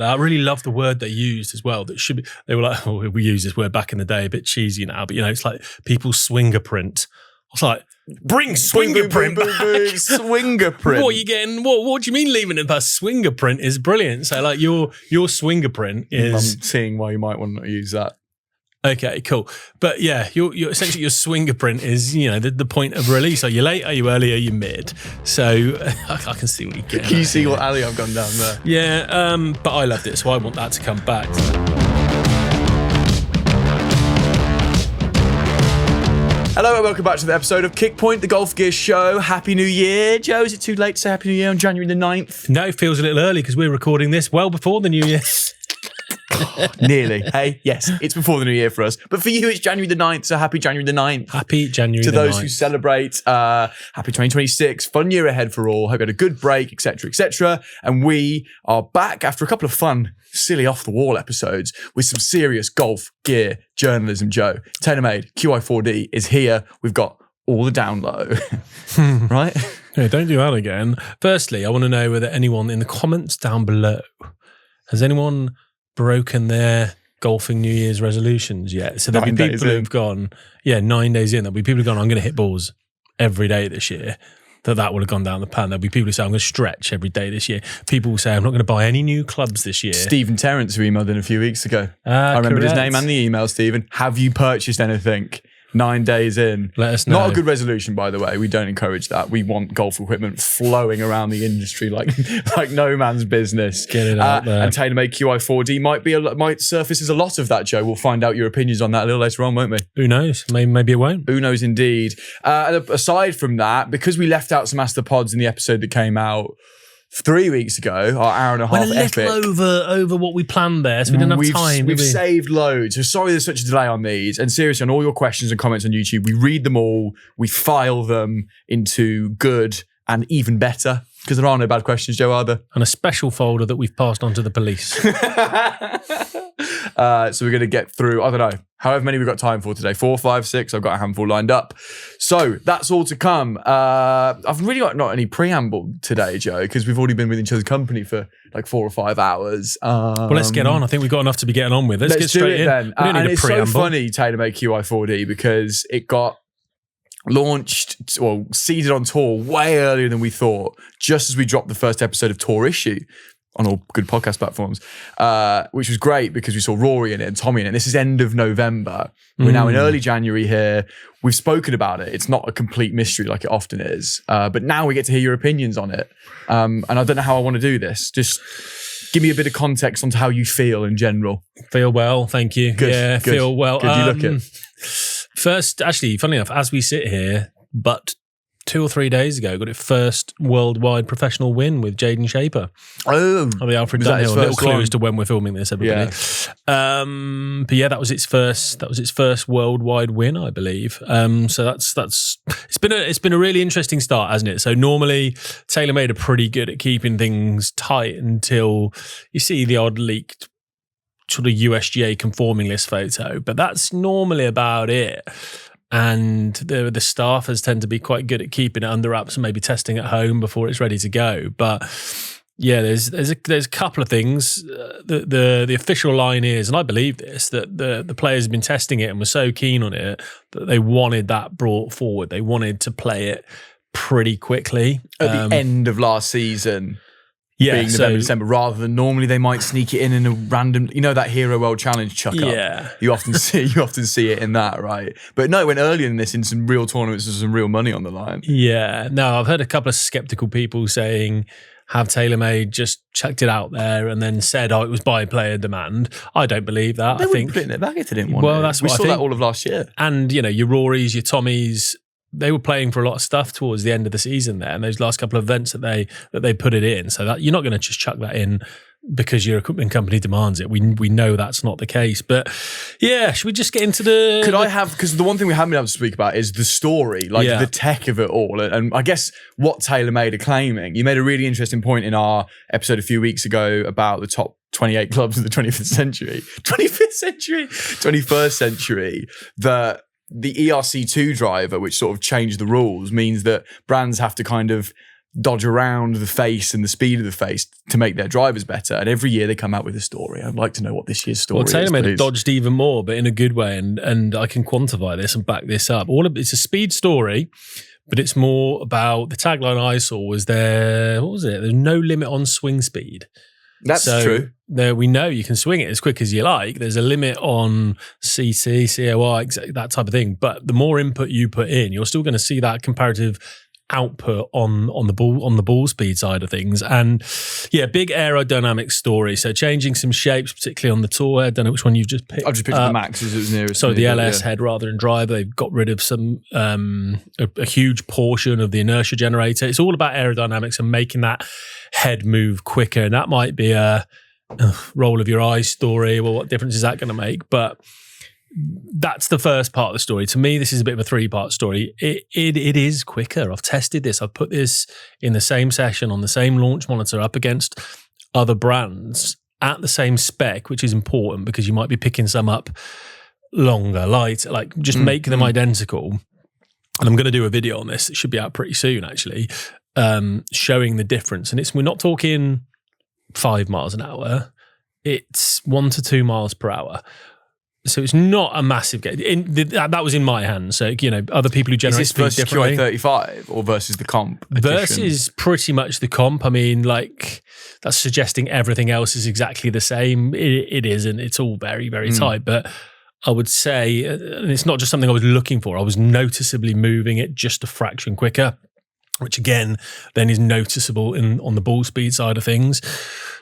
I really love the word they used as well. That should be. They were like, "Oh, we used this word back in the day, a bit cheesy now." But it's like people's swinger print. I was like, "Bring swinger print back." Swinger print. What are you getting? What do you mean leaving it in the past? Swinger print is brilliant. So like your swinger print is. I'm seeing why you might want to use that. Okay, cool. But yeah, your essentially your swinger print is, the point of release. Are you late? Are you early? Are you mid? So I can see what you're getting. Can you see what alley I've gone down there? Yeah, but I loved it, so I want that to come back. Hello and welcome back to the episode of Kickpoint, the Golf Gear Show. Happy New Year. Joe, is it too late to say Happy New Year on January the 9th? No, it feels a little early because we're recording this well before the New Year. Nearly. Hey, yes, it's before the New Year for us. But for you, it's January the 9th, so happy January the 9th. Happy January the 9th. To those 9th. who celebrate, happy 2026. Fun year ahead for all. Hope you had a good break, etc., etc. And we are back after a couple of fun, silly off-the-wall episodes with some serious golf gear journalism, Joe. TaylorMade, Qi4D is here. We've got all the down low, right? Yeah, don't do that again. Firstly, I want to know whether anyone in the comments down below, has anyone broken their golfing New Year's resolutions yet? So there'll be people who've gone, 9 days in, there'll be people who've gone, I'm going to hit balls every day this year. That will have gone down the pan. There'll be people who say, I'm going to stretch every day this year. People will say, I'm not going to buy any new clubs this year. Stephen Terrence, who emailed in a few weeks ago. I remembered his name and the email, Stephen. Have you purchased anything 9 days in? Let us know. Not a good resolution, by the way. We don't encourage that. We want golf equipment flowing around the industry like no man's business. Get it out there. And TaylorMade Qi4D might surface as a lot of that, Joe. We'll find out your opinions on that a little later on, won't we? Who knows? Maybe it won't. Who knows indeed. And aside from that, because we left out some Ask the Pods in the episode that came out 3 weeks ago, our hour and a half epic. Went a little over what we planned there, so we didn't have time. We've saved loads. So sorry there's such a delay on these. And seriously, on all your questions and comments on YouTube, we read them all. We file them into good and even better, because there are no bad questions, Joe, are there? And a special folder that we've passed on to the police. So we're going to get through, I don't know, however many we've got time for today. 4, 5, 6. I've got a handful lined up. So that's all to come. I've really got not any preamble today, Joe, because we've already been with each other's company for like 4 or 5 hours. Well, let's get on. I think we've got enough to be getting on with. Let's get straight in. Then. We don't need and a it's preamble. So funny, TaylorMade Qi4D, because it got launched, seeded on tour way earlier than we thought, just as we dropped the first episode of Tour Issue on all good podcast platforms, which was great because we saw Rory in it and Tommy in it. This is end of November. We're now in early January here. We've spoken about it. It's not a complete mystery like it often is. But now we get to hear your opinions on it. And I don't know how I want to do this. Just give me a bit of context onto how you feel in general. Feel well, thank you. Good, yeah, good. Feel well. Good, you look it. First, actually, funny enough, as we sit here, but 2 or 3 days ago, got its first worldwide professional win with Jaden Shaper. Oh, on the Alfred Dunhill. A little clue as to when we're filming this, everybody. Yeah. But yeah, that was its first worldwide win, I believe. So that's it's been a really interesting start, hasn't it? So normally TaylorMade are pretty good at keeping things tight until you see the odd leaked sort of USGA conforming list photo, but that's normally about it. And the staffers tend to be quite good at keeping it under wraps and maybe testing at home before it's ready to go. But yeah, there's a couple of things. The official line is, and I believe this, that the players have been testing it and were so keen on it that they wanted that brought forward. They wanted to play it pretty quickly at the end of last season. Yeah, being November, December, rather than normally they might sneak it in a random, that Hero World Challenge chuck up. Yeah, you often see it in that, right? But no, it went earlier than this in some real tournaments with some real money on the line. Yeah, no, I've heard a couple of skeptical people saying, have TaylorMade just chucked it out there and then said, it was by player demand. I don't believe that. They wouldn't put it in their bag if they didn't want it. Well, that's what we saw that all of last year. And your Rorys, your Tommies, they were playing for a lot of stuff towards the end of the season there, and those last couple of events that they put it in. So that you're not going to just chuck that in because your equipment company demands it. We know that's not the case. But yeah, should we just get into the... Because the one thing we haven't been able to speak about is the story, the tech of it all. And I guess what TaylorMade are claiming. You made a really interesting point in our episode a few weeks ago about the top 28 clubs of the 21st century, that the ERC2 driver, which sort of changed the rules, means that brands have to kind of dodge around the face and the speed of the face to make their drivers better. And every year they come out with a story. I'd like to know what this year's story is. TaylorMade have dodged even more, but in a good way. And I can quantify this and back this up. It's a speed story, but it's more about the tagline I saw was what was it? There's no limit on swing speed. That's true. There, we know you can swing it as quick as you like. There's a limit on CC, COI, that type of thing. But the more input you put in, you're still going to see that comparative output on the ball speed side of things. And yeah, big aerodynamic story. So changing some shapes, particularly on the tour head. I don't know which one you've just picked. I've just picked the Max as it was nearest. So the LS head rather than driver. They've got rid of some a huge portion of the inertia generator. It's all about aerodynamics and making that head move quicker. And that might be a roll of your eyes story. Well, what difference is that going to make? But that's the first part of the story. To me, this is a bit of a 3-part story. It is quicker. I've tested this. I've put this in the same session on the same launch monitor up against other brands at the same spec, which is important because you might be picking some up longer, lighter, like just make them identical. And I'm going to do a video on this. It should be out pretty soon, actually, showing the difference. And we're not talking 5 miles an hour. It's 1 to 2 miles per hour. So it's not a massive game. That was in my hands. So, other people who generate speed differently. Is this versus QI35 or versus the comp edition? Versus pretty much the comp. I mean, like, that's suggesting everything else is exactly the same. It isn't. It's all very, very tight. But I would say, and it's not just something I was looking for, I was noticeably moving it just a fraction quicker, which again, then is noticeable on the ball speed side of things.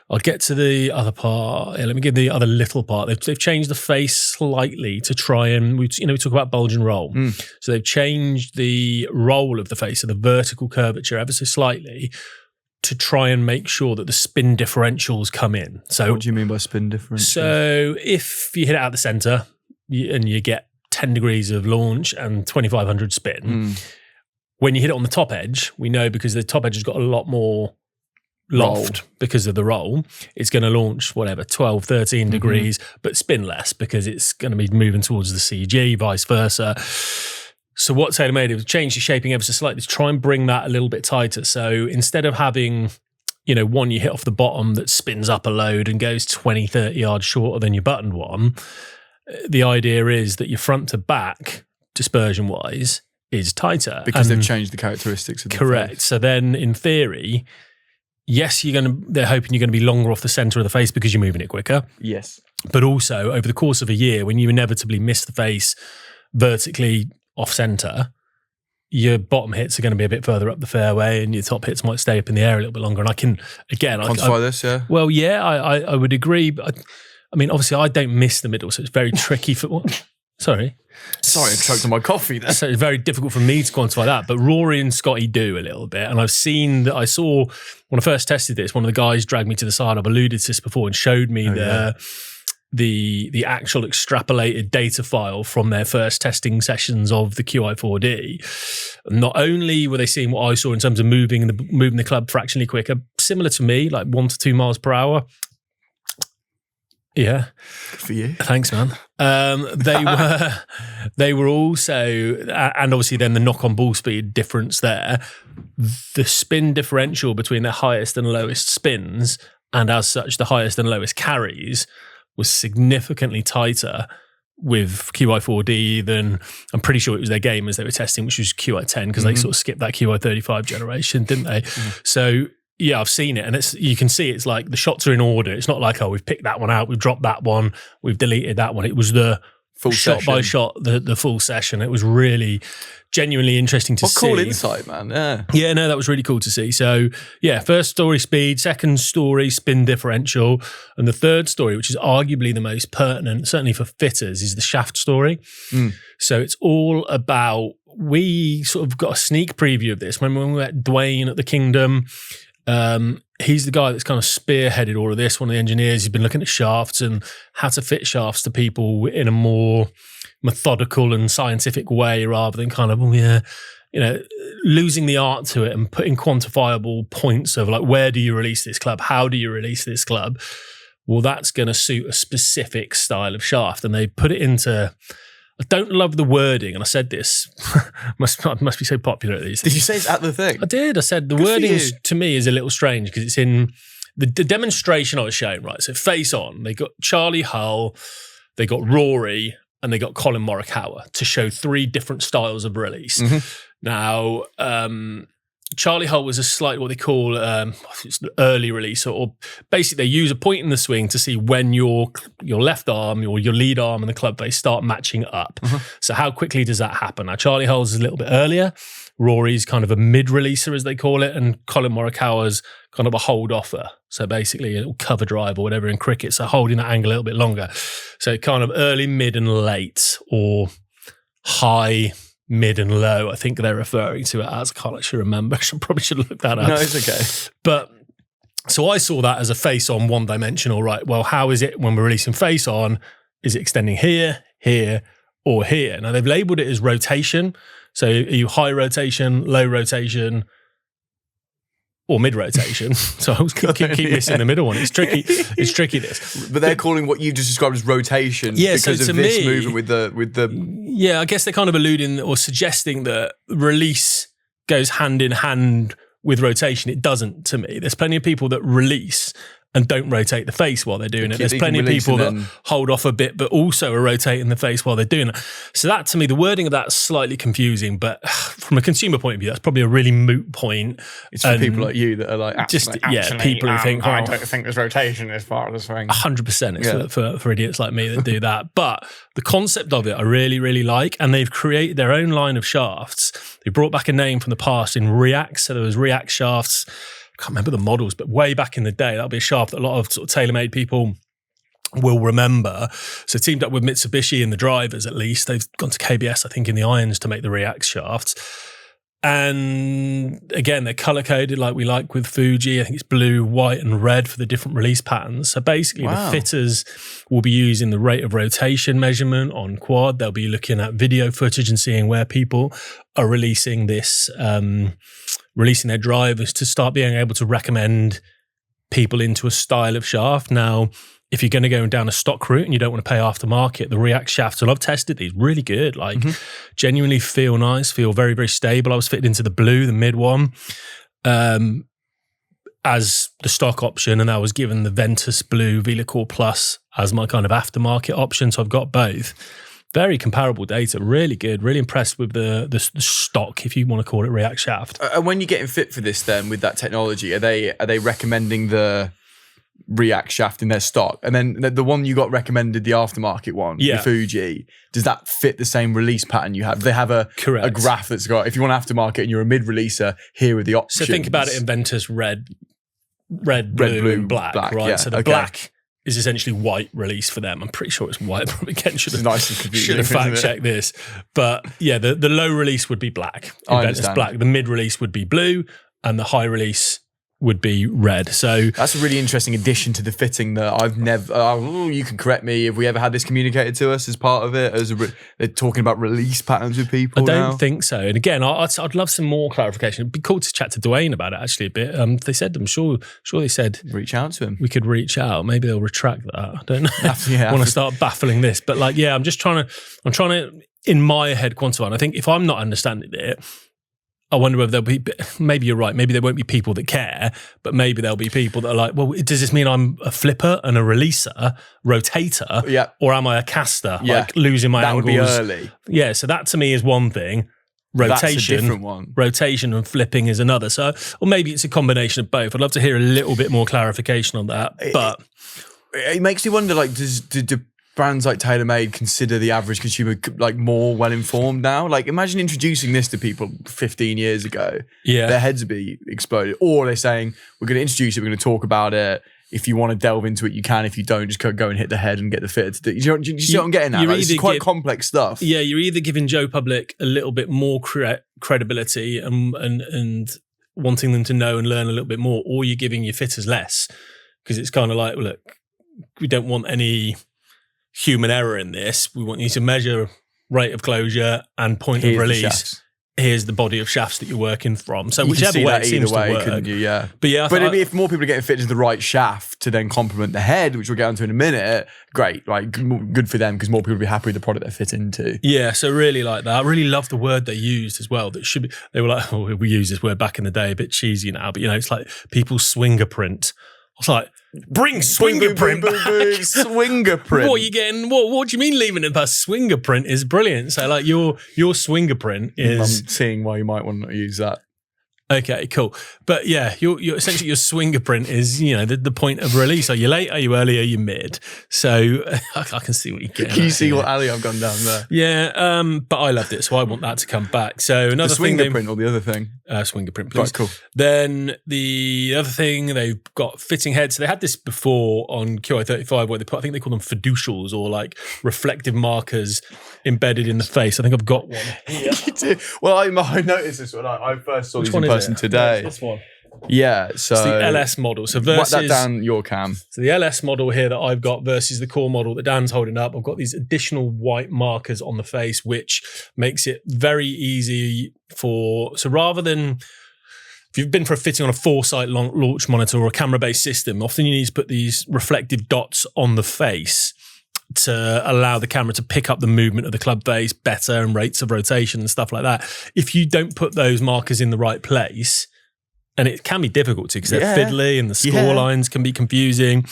I'll get to the other part. Let me give the other little part. They've changed the face slightly to try and, we talk about bulge and roll. So they've changed the roll of the face, so the vertical curvature ever so slightly to try and make sure that the spin differentials come in. So what do you mean by spin differentials? So if you hit it out the center and you get 10 degrees of launch and 2,500 spin, when you hit it on the top edge, we know because the top edge has got a lot more loft because of the roll, it's going to launch 12, 13 degrees, but spin less because it's going to be moving towards the CG, vice versa. So what TaylorMade was change the shaping ever so slightly to try and bring that a little bit tighter. So instead of having, one you hit off the bottom that spins up a load and goes 20, 30 yards shorter than your buttoned one, the idea is that your front to back, dispersion-wise, is tighter. Because they've changed the characteristics of the face. So then, in theory, yes, they're hoping you're going to be longer off the center of the face because you're moving it quicker. Yes. But also, over the course of a year, when you inevitably miss the face vertically off center, your bottom hits are going to be a bit further up the fairway and your top hits might stay up in the air a little bit longer. And I can, again... quantify this, yeah? Well, yeah, I would agree. But I mean, obviously, I don't miss the middle, so it's very tricky for... Sorry, I choked on my coffee there. So it's very difficult for me to quantify that. But Rory and Scotty do a little bit. And I saw when I first tested this, one of the guys dragged me to the side. I've alluded to this before and showed me the actual extrapolated data file from their first testing sessions of the Qi4D. Not only were they seeing what I saw in terms of moving the club fractionally quicker, similar to me, like 1 to 2 miles per hour. Yeah. Good for you. Thanks, man. They were also, and obviously then the knock-on ball speed difference there, the spin differential between the highest and lowest spins, and as such the highest and lowest carries, was significantly tighter with Qi4D than, I'm pretty sure it was their game as they were testing, which was Qi10, because they sort of skipped that Qi35 generation, didn't they? So yeah, I've seen it, and you can see it's like the shots are in order. It's not like, we've picked that one out, we've dropped that one, we've deleted that one. It was the full shot session. by shot, the full session. It was really genuinely interesting to see. What cool insight, man. Yeah, no, that was really cool to see. So yeah, first story speed, second story spin differential, and the third story, which is arguably the most pertinent, certainly for fitters, is the shaft story. So it's all about, we sort of got a sneak preview of this when we met Dwayne at the Kingdom. He's the guy that's kind of spearheaded all of this. One of the engineers. He's been looking at shafts and how to fit shafts to people in a more methodical and scientific way, rather than kind of, losing the art to it and putting quantifiable points of like, where do you release this club? How do you release this club? Well, that's going to suit a specific style of shaft. And they put it into, I don't love the wording, and I said this must be so popular at these things. Did you say it's at the thing? I did. I said the wording to me is a little strange because it's in the demonstration I was showing, right? So face on, they got Charlie Hull, they got Rory, and they got Colin Morikawa to show 3 different styles of release. Now, Charlie Hull was a slight, what they call it's an early release, or basically they use a point in the swing to see when your left arm or your lead arm and the club face start matching up. So how quickly does that happen? Now, Charlie Hull's is a little bit earlier. Rory's kind of a mid-releaser, as they call it, and Colin Morikawa's kind of a hold-offer. So basically a little cover drive or whatever in cricket, so holding that angle a little bit longer. So kind of early, mid and late, or high, mid and low, I think they're referring to it as. I can't actually remember. I probably should look that up. No, it's okay. But so I saw that as a face on, one dimensional, right? Well, how is it when we're releasing face on? Is it extending here, here, or here? Now they've labeled it as rotation. So are you high rotation, low rotation, or mid rotation? So I was keep missing the middle one. It's tricky. It's tricky. This, but they're calling what you just described as rotation because of this movement with the. Yeah, I guess they're kind of alluding or suggesting that release goes hand in hand with rotation. It doesn't to me. There's plenty of people that release and don't rotate the face while they're doing it. There's plenty of people that hold off a bit, but also are rotating the face while they're doing it. So that, to me, the wording of that's slightly confusing, but from a consumer point of view, that's probably a really moot point. It's for people like you that are like, people who think, I don't think there's rotation as part of the swing. 100%. It's for idiots like me that do that. But the concept of it, I really, really like. And they've created their own line of shafts. They brought back a name from the past in React. So there was React shafts. I can't remember the models, but way back in the day, that'll be a shaft that a lot of sort of TaylorMade people will remember. So teamed up with Mitsubishi and the drivers, at least. They've gone to KBS, I think, in the irons to make the React shafts. And again, they're color-coded like we like with Fuji. I think it's blue, white, and red for the different release patterns. So basically, the fitters will be using the rate of rotation measurement on quad. They'll be looking at video footage and seeing where people are releasing this, releasing their drivers to start being able to recommend people into a style of shaft. Now, if you're going to go down a stock route and you don't want to pay aftermarket, the React shafts, and I've tested these, really good, like genuinely feel nice, feel very, very stable. I was fitted into the blue, the mid one, as the stock option, and I was given the Ventus Blue VelaCore Plus as my kind of aftermarket option. So I've got both. Very comparable data, really good, really impressed with the stock, if you want to call it, React shaft. And when you're getting fit for this then with that technology, are they recommending the React shaft in their stock? And then the one you got recommended, the aftermarket one, the Fuji, does that fit the same release pattern you have? Do they have a graph that's got, if you want aftermarket and you're a mid-releaser, here are the options? So think about it in Ventus red, blue, and black, right? Yeah, so the black is essentially white release for them. I'm pretty sure it's white. Probably Ken should have fact checked this. But yeah, the low release would be black. In Ventus black. The mid release would be blue, and the high release would be red. So that's a really interesting addition to the fitting that I've never. You can correct me if we ever had this communicated to us as part of it. They're talking about release patterns with people. I don't think so. And again, I'd love some more clarification. It'd be cool to chat to Dwayne about it actually a bit. They said, I'm sure they said reach out to him. We could reach out. Maybe they'll retract that. I don't know. I want to start baffling this, but like, I'm trying to in my head quantify. And I think if I'm not understanding it, I wonder whether there'll be, maybe you're right, maybe there won't be people that care, but maybe there'll be people that are like, well, does this mean I'm a flipper and a releaser, rotator, or am I a caster, like losing my angles? That would be early. Yeah, so that to me is one thing. Rotation, that's a different one. Rotation and flipping is another. So, or maybe it's a combination of both. I'd love to hear a little bit more clarification on that. But it makes me wonder, like, do brands like TaylorMade consider the average consumer like more well-informed now? Like, imagine introducing this to people 15 years ago. Yeah. Their heads would be exploded. Or they're saying, we're going to introduce it, we're going to talk about it. If you want to delve into it, you can. If you don't, just go and hit the head and get the fitter to do. Do you see what I'm getting at? Like, it's quite complex stuff. Yeah, you're either giving Joe Public a little bit more credibility and wanting them to know and learn a little bit more, or you're giving your fitters less. Because it's kind of like, look, we don't want any human error in this. We want you to measure rate of closure and point of release here's the body of shafts that you're working from. So you whichever way it seems to work. couldn't you? Yeah. But yeah, but if more people are getting fitted to the right shaft to then complement the head, which we'll get onto in a minute, great. Like good for them because more people will be happy with the product they fit into. Yeah, so really like that. I really love the word they used as well. That should be. They were like, oh, we use this word back in the day, a bit cheesy now, but it's like people's swingerprint. I was like, bring swingerprint back. Swingerprint. What are you getting? What do you mean leaving it past? Swingerprint is brilliant. So like your swingerprint is. I'm seeing why you might want to use that. Okay, cool. But yeah, your essentially your swingerprint is, the point of release. Are you late? Are you early? Are you mid? So I can see what you're getting. Can you see what alley I've gone down there? Yeah, but I loved it, so I want that to come back. So another thing, swingerprint or the other thing? Swingerprint, please. Right, cool. Then the other thing, they've got fitting heads. So they had this before on QI35 where I think they call them fiducials or like reflective markers embedded in the face. I think I've got one here. Well, I noticed this when I first saw these in person today. This one. Yeah, so it's the LS model. So versus write that down your cam. So the LS model here that I've got versus the core model that Dan's holding up. I've got these additional white markers on the face, which makes it very easy so rather than if you've been for a fitting on a foresight launch monitor or a camera-based system, often you need to put these reflective dots on the face to allow the camera to pick up the movement of the club face better and rates of rotation and stuff like that. If you don't put those markers in the right place, and it can be difficult because they're fiddly and the score lines can be confusing.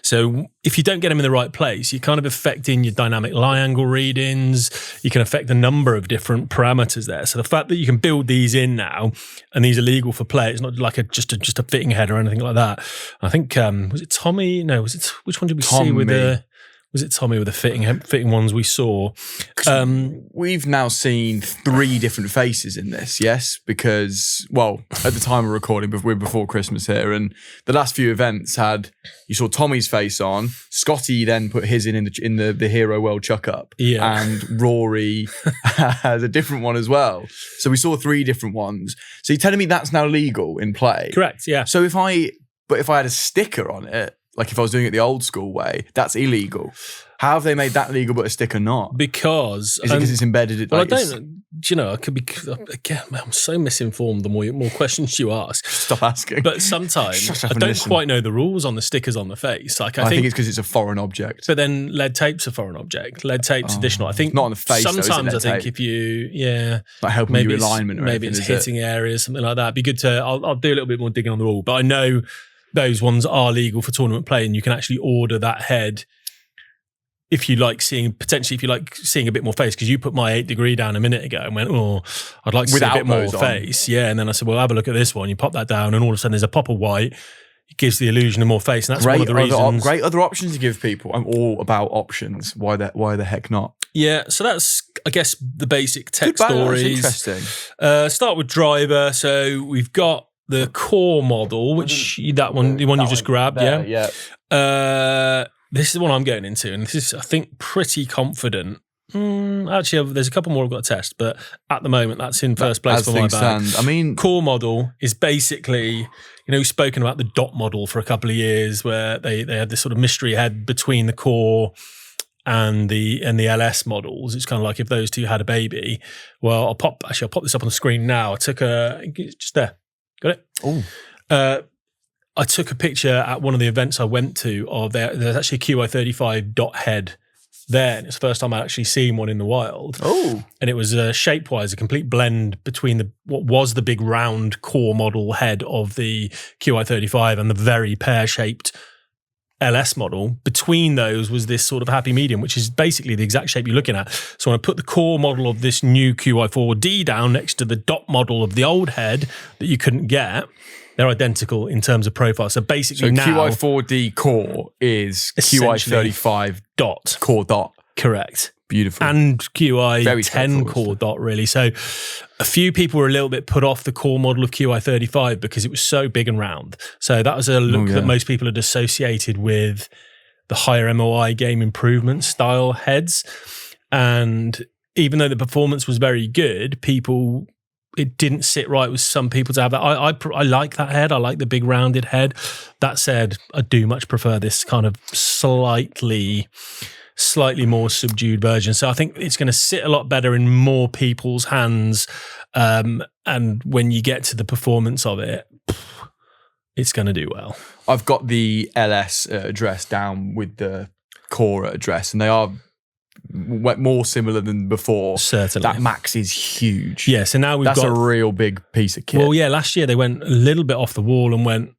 So if you don't get them in the right place, you're kind of affecting your dynamic lie angle readings. You can affect a number of different parameters there. So the fact that you can build these in now and these are legal for play, it's not like just a fitting head or anything like that. I think, was it Tommy? No, which one did we see with the... Was it Tommy with the fitting ones we saw? We've now seen 3 different faces in this, yes? Because, at the time of recording, we're before Christmas here, and the last few events you saw Tommy's face on, Scotty then put his in the Hero World Chuck Up, and Rory has a different one as well. So we saw 3 different ones. So you're telling me that's now legal in play? Correct, yeah. So if I had a sticker on it, like if I was doing it the old school way, that's illegal. How have they made that legal but a sticker not? Because... Is it because it's embedded? Well, I don't... I could be... Again, I'm so misinformed the more questions you ask. Stop asking. But sometimes I don't quite know the rules on the stickers on the face. Like I think it's because it's a foreign object. But then lead tape's a foreign object. Lead tape's additional. I think... Not on the face, sometimes though, I think if you... Yeah. Like helping you alignment or maybe anything, it's hitting areas, something like that. It'd be good to... I'll do a little bit more digging on the rule. But I know... Those ones are legal for tournament play, and you can actually order that head if you like seeing a bit more face. Because you put my 8 degree down a minute ago and went, I'd like to see a bit more face. Yeah, and then I said, well, have a look at this one. You pop that down, and all of a sudden there's a pop of white. It gives the illusion of more face, and that's one of the reasons. Great other options to give people. I'm all about options. Why the heck not? Yeah, so that's, I guess, the basic tech stories. That's interesting. Start with driver. So we've got the core model, which the one you just grabbed, yeah. This is the one I'm going into, and this is, I think, pretty confident. Actually, there's a couple more I've got to test, but at the moment, that's in first place for my bag. I mean, core model is basically, we've spoken about the dot model for a couple of years, where they had this sort of mystery head between the core and the LS models. It's kind of like if those two had a baby. Well, I'll pop this up on the screen now. I took just there. Got it? Oh. I took a picture at one of the events I went to of there's actually a QI35 dot head there. And it's the first time I'd actually seen one in the wild. Oh. And it was shape-wise a complete blend between what was the big round core model head of the QI35 and the very pear-shaped LS model. Between those was this sort of happy medium, which is basically the exact shape you're looking at. So when I put the core model of this new QI4D down next to the dot model of the old head that you couldn't get, they're identical in terms of profile. So basically now... QI4D core is QI35 dot. Core dot. Correct. Beautiful. And QI10 core dot, really. So a few people were a little bit put off the core model of QI35 because it was so big and round. So that was a look that most people had associated with the higher MOI game improvement style heads. And even though the performance was very good, it didn't sit right with some people to have that. I like that head. I like the big rounded head. That said, I do much prefer this kind of slightly more subdued version. So I think it's going to sit a lot better in more people's hands And when you get to the performance of it, it's going to do well. I've got the LS address down with the core address, and they are more similar than before. Certainly. That Max is huge. Yeah, so now That's a real big piece of kit. Well, yeah, last year they went a little bit off the wall and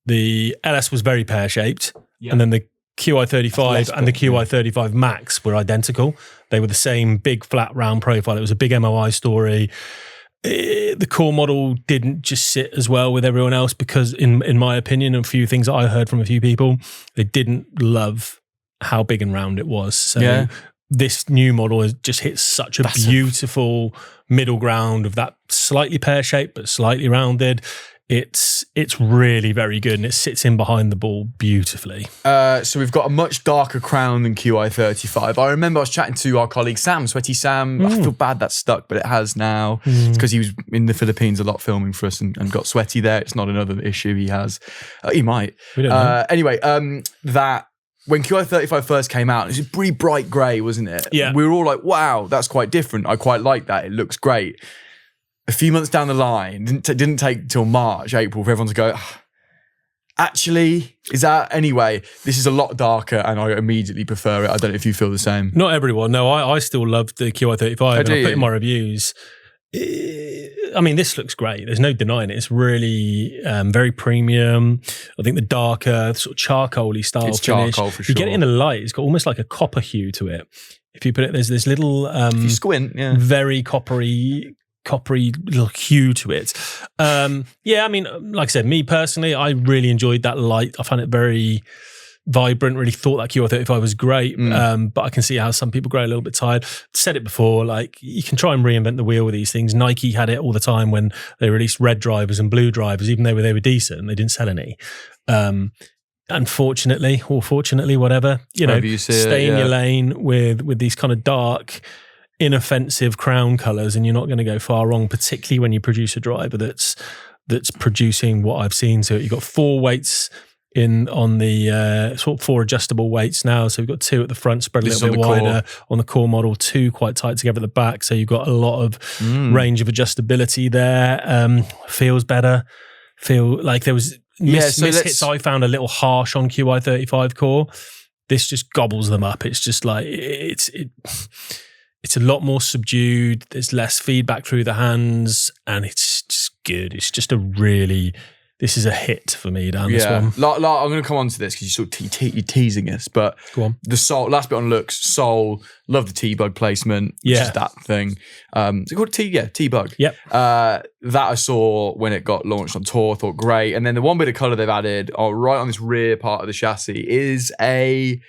the LS was very pear-shaped, and then the QI35 and the QI35 Max were identical. They were the same big, flat, round profile. It was a big MOI story. The core model didn't just sit as well with everyone else because, in my opinion, a few things that I heard from a few people, they didn't love how big and round it was. So this new model has just hit such a beautiful middle ground of that slightly pear-shaped but slightly rounded. It's really very good, and it sits in behind the ball beautifully. So we've got a much darker crown than QI35. I remember I was chatting to our colleague Sam, Sweaty Sam. I feel bad that's stuck, but it has now. It's because he was in the Philippines a lot filming for us and got sweaty there. It's not another issue he has. He might. We don't know. Anyway, that when QI35 first came out, it was a pretty bright grey, wasn't it? Yeah. We were all like, wow, that's quite different. I quite like that. It looks great. A few months down the line, didn't take till March, April for everyone to go, actually, is that anyway? This is a lot darker and I immediately prefer it. I don't know if you feel the same. Not everyone. No, I still love the QI35 and I put in my reviews. I mean, this looks great. There's no denying it. It's really very premium. I think the darker, sort of charcoaly style it's finish. Charcoal for sure. You get it in the light, it's got almost like a copper hue to it. If you put it, there's this little if you squint, very coppery little hue to it. I mean, like I said, me personally, I really enjoyed that light. I found it very vibrant, really thought that QI35 was great, but I can see how some people grow a little bit tired. Said it before, like you can try and reinvent the wheel with these things. Nike had it all the time when they released red drivers and blue drivers, even though they were decent and they didn't sell any. Unfortunately, or fortunately, whatever, stay in your lane with these kind of dark, inoffensive crown colours, and you're not going to go far wrong, particularly when you produce a driver that's producing what I've seen. So you've got 4 weights on the sort of 4 adjustable weights now. So we've got 2 at the front, spread a little bit wider on the core model, 2 quite tight together at the back. So you've got a lot of range of adjustability there. Feels better. Feel like there was hits I found a little harsh on QI35 core. This just gobbles them up. It's just like it's a lot more subdued. There's less feedback through the hands, and it's just good. It's just this is a hit for me down this one. I'm going to come on to this because you're sort of you're teasing us, but go on. The sole, last bit on looks, sole, love the T-bug placement, which is that thing. Is it called T-bug? Yep. That I saw when it got launched on tour, thought great. And then the one bit of colour they've added right on this rear part of the chassis is a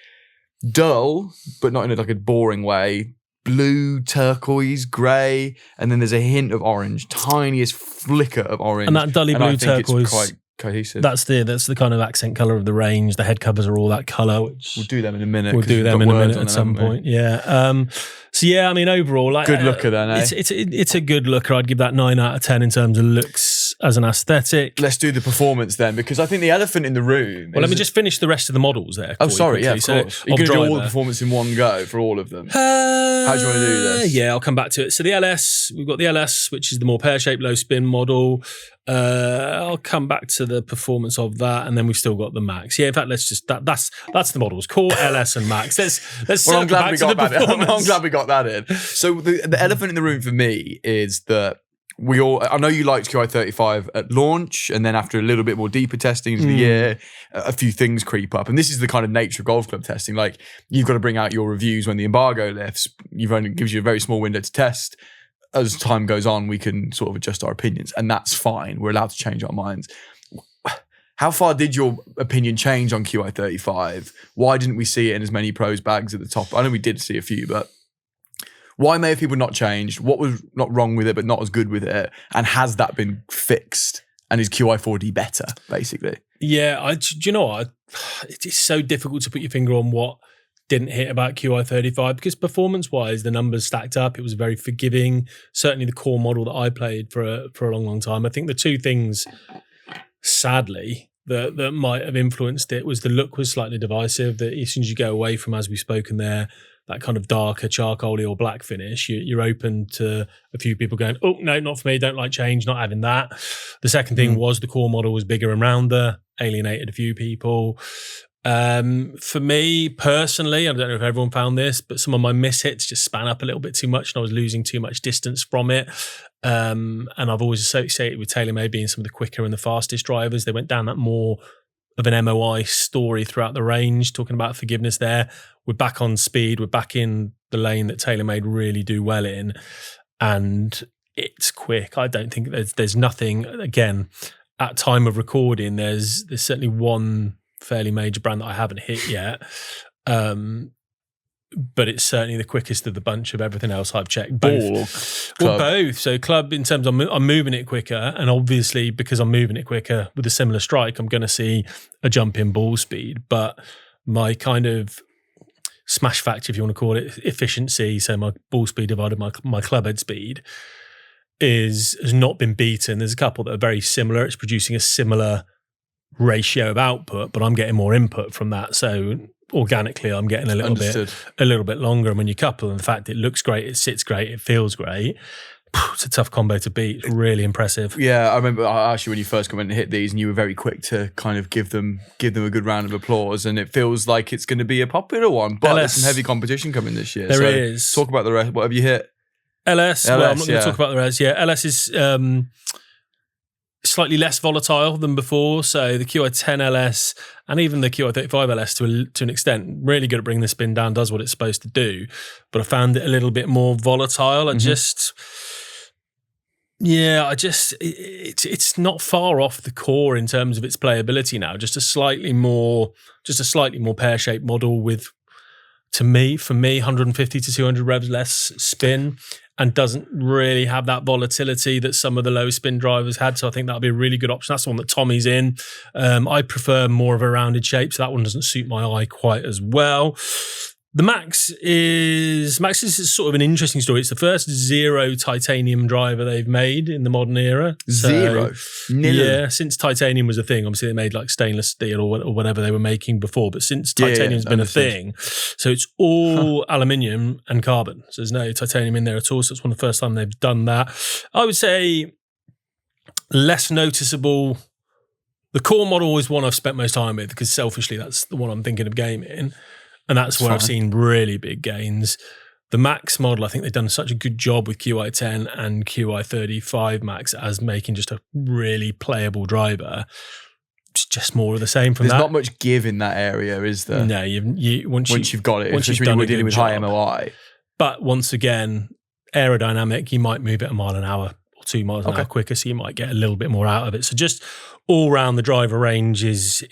dull, but not in a boring way, blue, turquoise, grey, and then there's a hint of orange, tiniest flicker of orange. And that dully blue turquoise, it's quite cohesive. That's the kind of accent colour of the range. The head covers are all that colour. Which we'll do them in a minute. We'll do them in a minute at some point. Yeah. So yeah, I mean, overall, good looker then. Eh? It's a good looker. I'd give that 9 out of 10 in terms of looks as an aesthetic. Let's do the performance then, because I think the elephant in the room. Well, let me just finish the rest of the models there. Oh, sorry. Yeah, of course. You're going to do all the performance in one go for all of them. How do you want to do this? Yeah, I'll come back to it. So the LS, we've got the LS, which is the more pear-shaped, low-spin model. I'll come back to the performance of that, and then we've still got the Max. Yeah, in fact, let's just that's the models: Core, LS, and Max. Let's I'm glad we got that in. I'm glad we got that in. So the elephant in the room for me is that I know you liked QI35 at launch, and then after a little bit more deeper testing into the year, a few things creep up. And this is the kind of nature of golf club testing. Like, you've got to bring out your reviews when the embargo lifts. Gives you a very small window to test. As time goes on, we can sort of adjust our opinions, and that's fine. We're allowed to change our minds. How far did your opinion change on QI35? Why didn't we see it in as many pros bags at the top? I know we did see a few, but why may have people not changed? What was not wrong with it, but not as good with it? And has that been fixed? And is QI4D better, basically? Yeah, do you know what? It's so difficult to put your finger on what didn't hit about QI35, because performance-wise, the numbers stacked up. It was very forgiving. Certainly the core model that I played for a long, long time. I think the two things, sadly, that might have influenced it was the look was slightly divisive. That as soon as you go away from, as we've spoken there, that kind of darker charcoaly or black finish, you're open to a few people going, oh, no, not for me, don't like change, not having that. The second thing was the core model was bigger and rounder, alienated a few people. For me personally, I don't know if everyone found this, but some of my mishits just span up a little bit too much and I was losing too much distance from it. And I've always associated with TaylorMade being some of the quicker and the fastest drivers. They went down that more of an MOI story throughout the range, talking about forgiveness there. We're back on speed. We're back in the lane that TaylorMade really do well in. And it's quick. I don't think there's nothing, again, at time of recording, there's certainly one fairly major brand that I haven't hit yet. But it's certainly the quickest of the bunch of everything else I've checked. Both. Well, both. So club, in terms of I'm moving it quicker, and obviously because I'm moving it quicker with a similar strike, I'm going to see a jump in ball speed. But my kind of smash factor, if you want to call it, efficiency, so my ball speed divided by my club head speed, has not been beaten. There's a couple that are very similar. It's producing a similar ratio of output, but I'm getting more input from that. So organically I'm getting a little bit longer, and when you couple and the fact it looks great, it sits great, it feels great, it's a tough combo to beat. It's really impressive. Yeah, I remember actually when you first come in and hit these, and you were very quick to kind of give them a good round of applause, and it feels like it's going to be a popular one, but there's some heavy competition coming this year. There is. Talk about the rest. What have you hit? LS, well, I'm not going to talk about the rest. Yeah, LS is slightly less volatile than before. So the QI10 LS and even the QI35 LS to an extent, really good at bringing the spin down, does what it's supposed to do. But I found it a little bit more volatile. It's not far off the core in terms of its playability now. Just a slightly more pear-shaped model with, for me, 150 to 200 revs less spin, and doesn't really have that volatility that some of the low spin drivers had. So I think that'll be a really good option. That's the one that Tommy's in. I prefer more of a rounded shape, so that one doesn't suit my eye quite as well. The Max is sort of an interesting story. It's the first zero titanium driver they've made in the modern era. Zero? Yeah, since titanium was a thing. Obviously, they made like stainless steel or whatever they were making before, but since titanium's been a thing, so it's all aluminium and carbon. So there's no titanium in there at all. So it's one of the first time they've done that. I would say less noticeable. The core model is one I've spent most time with because selfishly, that's the one I'm thinking of gaming. And that's where I've seen really big gains. The Max model, I think they've done such a good job with QI10 and QI35 Max as making just a really playable driver. It's just more of the same from that. There's not much give in that area, is there? No, once you've got it, especially when you're dealing with high MOI. But once again, aerodynamic, you might move it a mile an hour or 2 miles an hour quicker, so you might get a little bit more out of it. So just all round the driver range is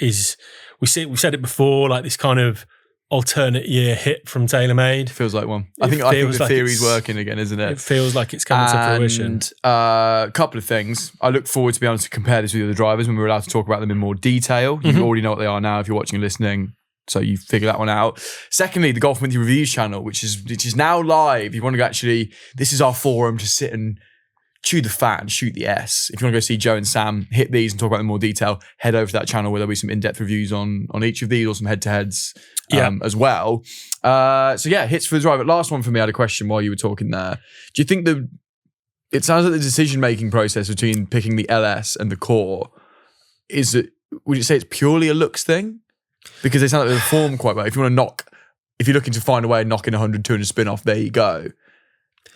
we've said it before, like this kind of alternate year hit from TaylorMade. Feels like one. I think the theory's working again, isn't it? It feels like it's coming to fruition. A couple of things. I look forward to being able to compare this with the other drivers when we're allowed to talk about them in more detail. You already know what they are now if you're watching and listening, so you figure that one out. Secondly, the Golf Monthly Reviews channel, which is now live. You want to actually, this is our forum to sit and chew the fat and shoot the S. If you want to go see Joe and Sam hit these and talk about them in more detail, head over to that channel where there'll be some in-depth reviews on each of these or some head-to-heads as well. So yeah, hits for the driver. Last one for me, I had a question while you were talking there. Do you think it sounds like the decision-making process between picking the LS and the core, would you say it's purely a looks thing? Because they sound like they perform quite well. If you're looking to find a way of knocking 100, 200 spin off, there you go.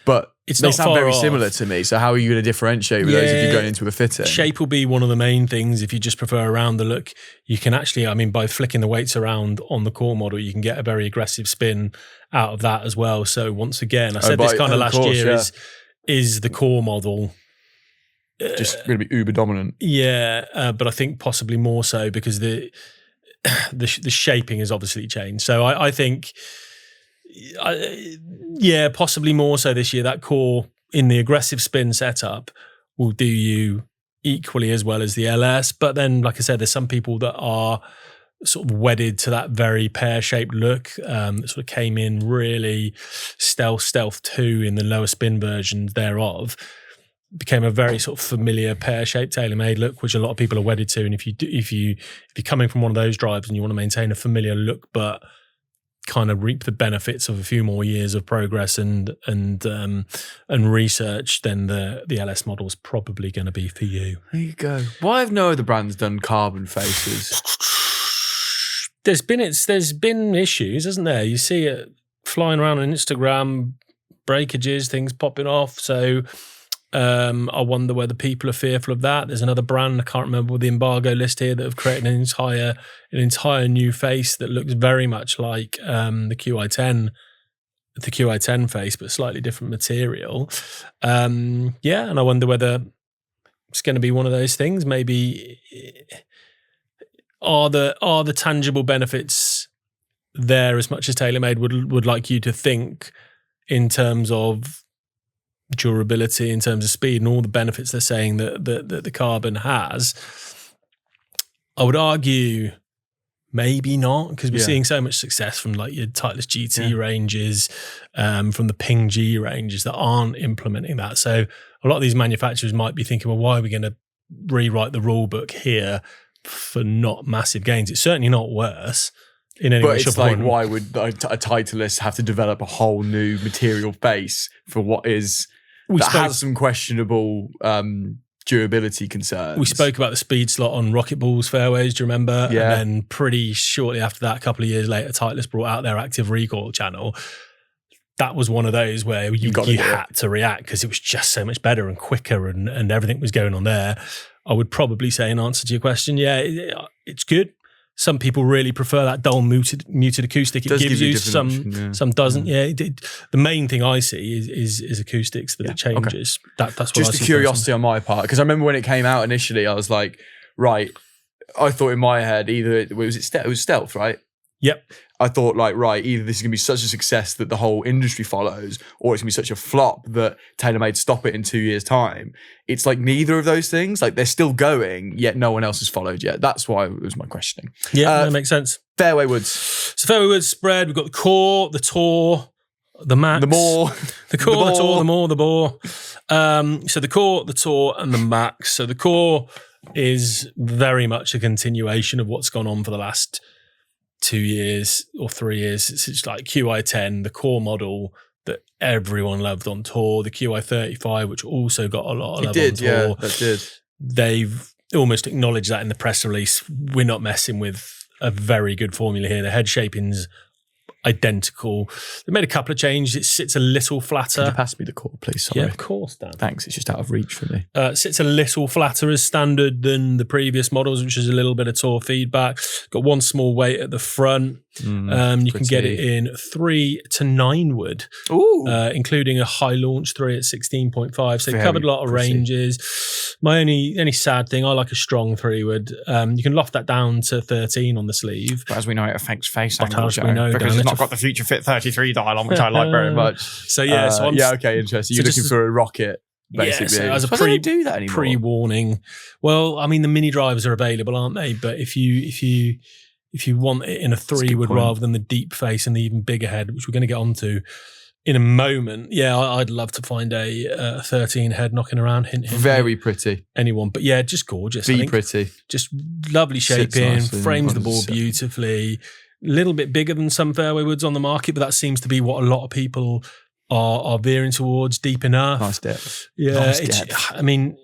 But they sound very similar to me. So how are you going to differentiate with those if you're going into a fitting? Shape will be one of the main things. If you just prefer around the look, you can actually, by flicking the weights around on the core model, you can get a very aggressive spin out of that as well. So once again, I said this kind of last year is the core model just going to be uber dominant. Yeah, but I think possibly more so because the shaping has obviously changed. So I think. Possibly more so this year. That core in the aggressive spin setup will do you equally as well as the LS. But then, like I said, there's some people that are sort of wedded to that very pear-shaped look that sort of came in really stealth 2 in the lower spin versions thereof. Became a very sort of familiar pear-shaped TaylorMade look, which a lot of people are wedded to. And if you're coming from one of those drives and you want to maintain a familiar look, but kind of reap the benefits of a few more years of progress and research, then the LS model is probably going to be for you. There you go. Why have no other brands done carbon faces? There's been issues, hasn't there? You see it flying around on Instagram, breakages, things popping off. So I wonder whether people are fearful of that. There's another brand, I can't remember the embargo list here, that have created an entire new face that looks very much like the Qi10 face, but slightly different material. And I wonder whether it's going to be one of those things. Maybe are the tangible benefits there as much as TaylorMade would like you to think, in terms of durability, in terms of speed, and all the benefits they're saying that the carbon has? I would argue maybe not, because we're seeing so much success from like your Titleist GT ranges, from the Ping G ranges that aren't implementing that. So a lot of these manufacturers might be thinking, well, why are we going to rewrite the rule book here for not massive gains? It's certainly not worse in any way. But it's like, why would a Titleist have to develop a whole new material base for what is has some questionable durability concerns? We spoke about the speed slot on Rocket Ball's fairways, do you remember? Yeah. And then pretty shortly after that, a couple of years later, Titleist brought out their active recoil channel. That was one of those where you had to react because it was just so much better and quicker, and everything was going on there. I would probably say, in answer to your question, it's good. Some people really prefer that dull muted acoustic it gives you. Some doesn't. The main thing I see is acoustics that it changes. Okay. That's what just a curiosity on my part, because I remember when it came out initially, I was like, right. I thought in my head it was stealth, right? Yep. I thought like, right, either this is going to be such a success that the whole industry follows, or it's going to be such a flop that TaylorMade stop it in 2 years' time. It's like neither of those things. Like, they're still going, yet no one else has followed yet. That's why it was my questioning. Yeah, that makes sense. Fairway woods. So fairway woods spread. We've got the core, the tour, the max. The more. The core, the tour, the more, the bore. So the core, the tour, and the max. So the core is very much a continuation of what's gone on for the last 2 years or 3 years. It's like Qi10, the core model that everyone loved on tour, the Qi35, which also got a lot of love on tour. Yeah, that did. They've almost acknowledged that in the press release. We're not messing with a very good formula here. The head shaping's identical. They made a couple of changes. It sits a little flatter. Can you pass me the core, please? Sorry. Yeah, of course, Dan. Thanks. It's just out of reach for me. Sits a little flatter as standard than the previous models, which is a little bit of tour feedback. Got one small weight at the front. You can get it in 3 to 9 wood, including a high launch 3 at 16.5. So it covered a lot of ranges. My only sad thing, I like a strong 3 wood. You can loft that down to 13 on the sleeve. But as we know, it affects face angle, as we know, because it's not got the Future Fit 33 dial on, which I like very much. So yeah, interesting. You're looking for a rocket, basically. So as a do that anymore. Pre-warning. Well, I mean, the mini drivers are available, aren't they? But if you want it in a 3 wood rather than the deep face and the even bigger head, which we're going to get onto in a moment, I'd love to find a 13 head knocking around. Hint, very pretty. Anyone, but yeah, just gorgeous. Pretty. Just lovely shaping, frames the ball beautifully. A little bit bigger than some fairway woods on the market, but that seems to be what a lot of people are veering towards. Deep enough. Nice depth. Yeah, nice depth. I mean,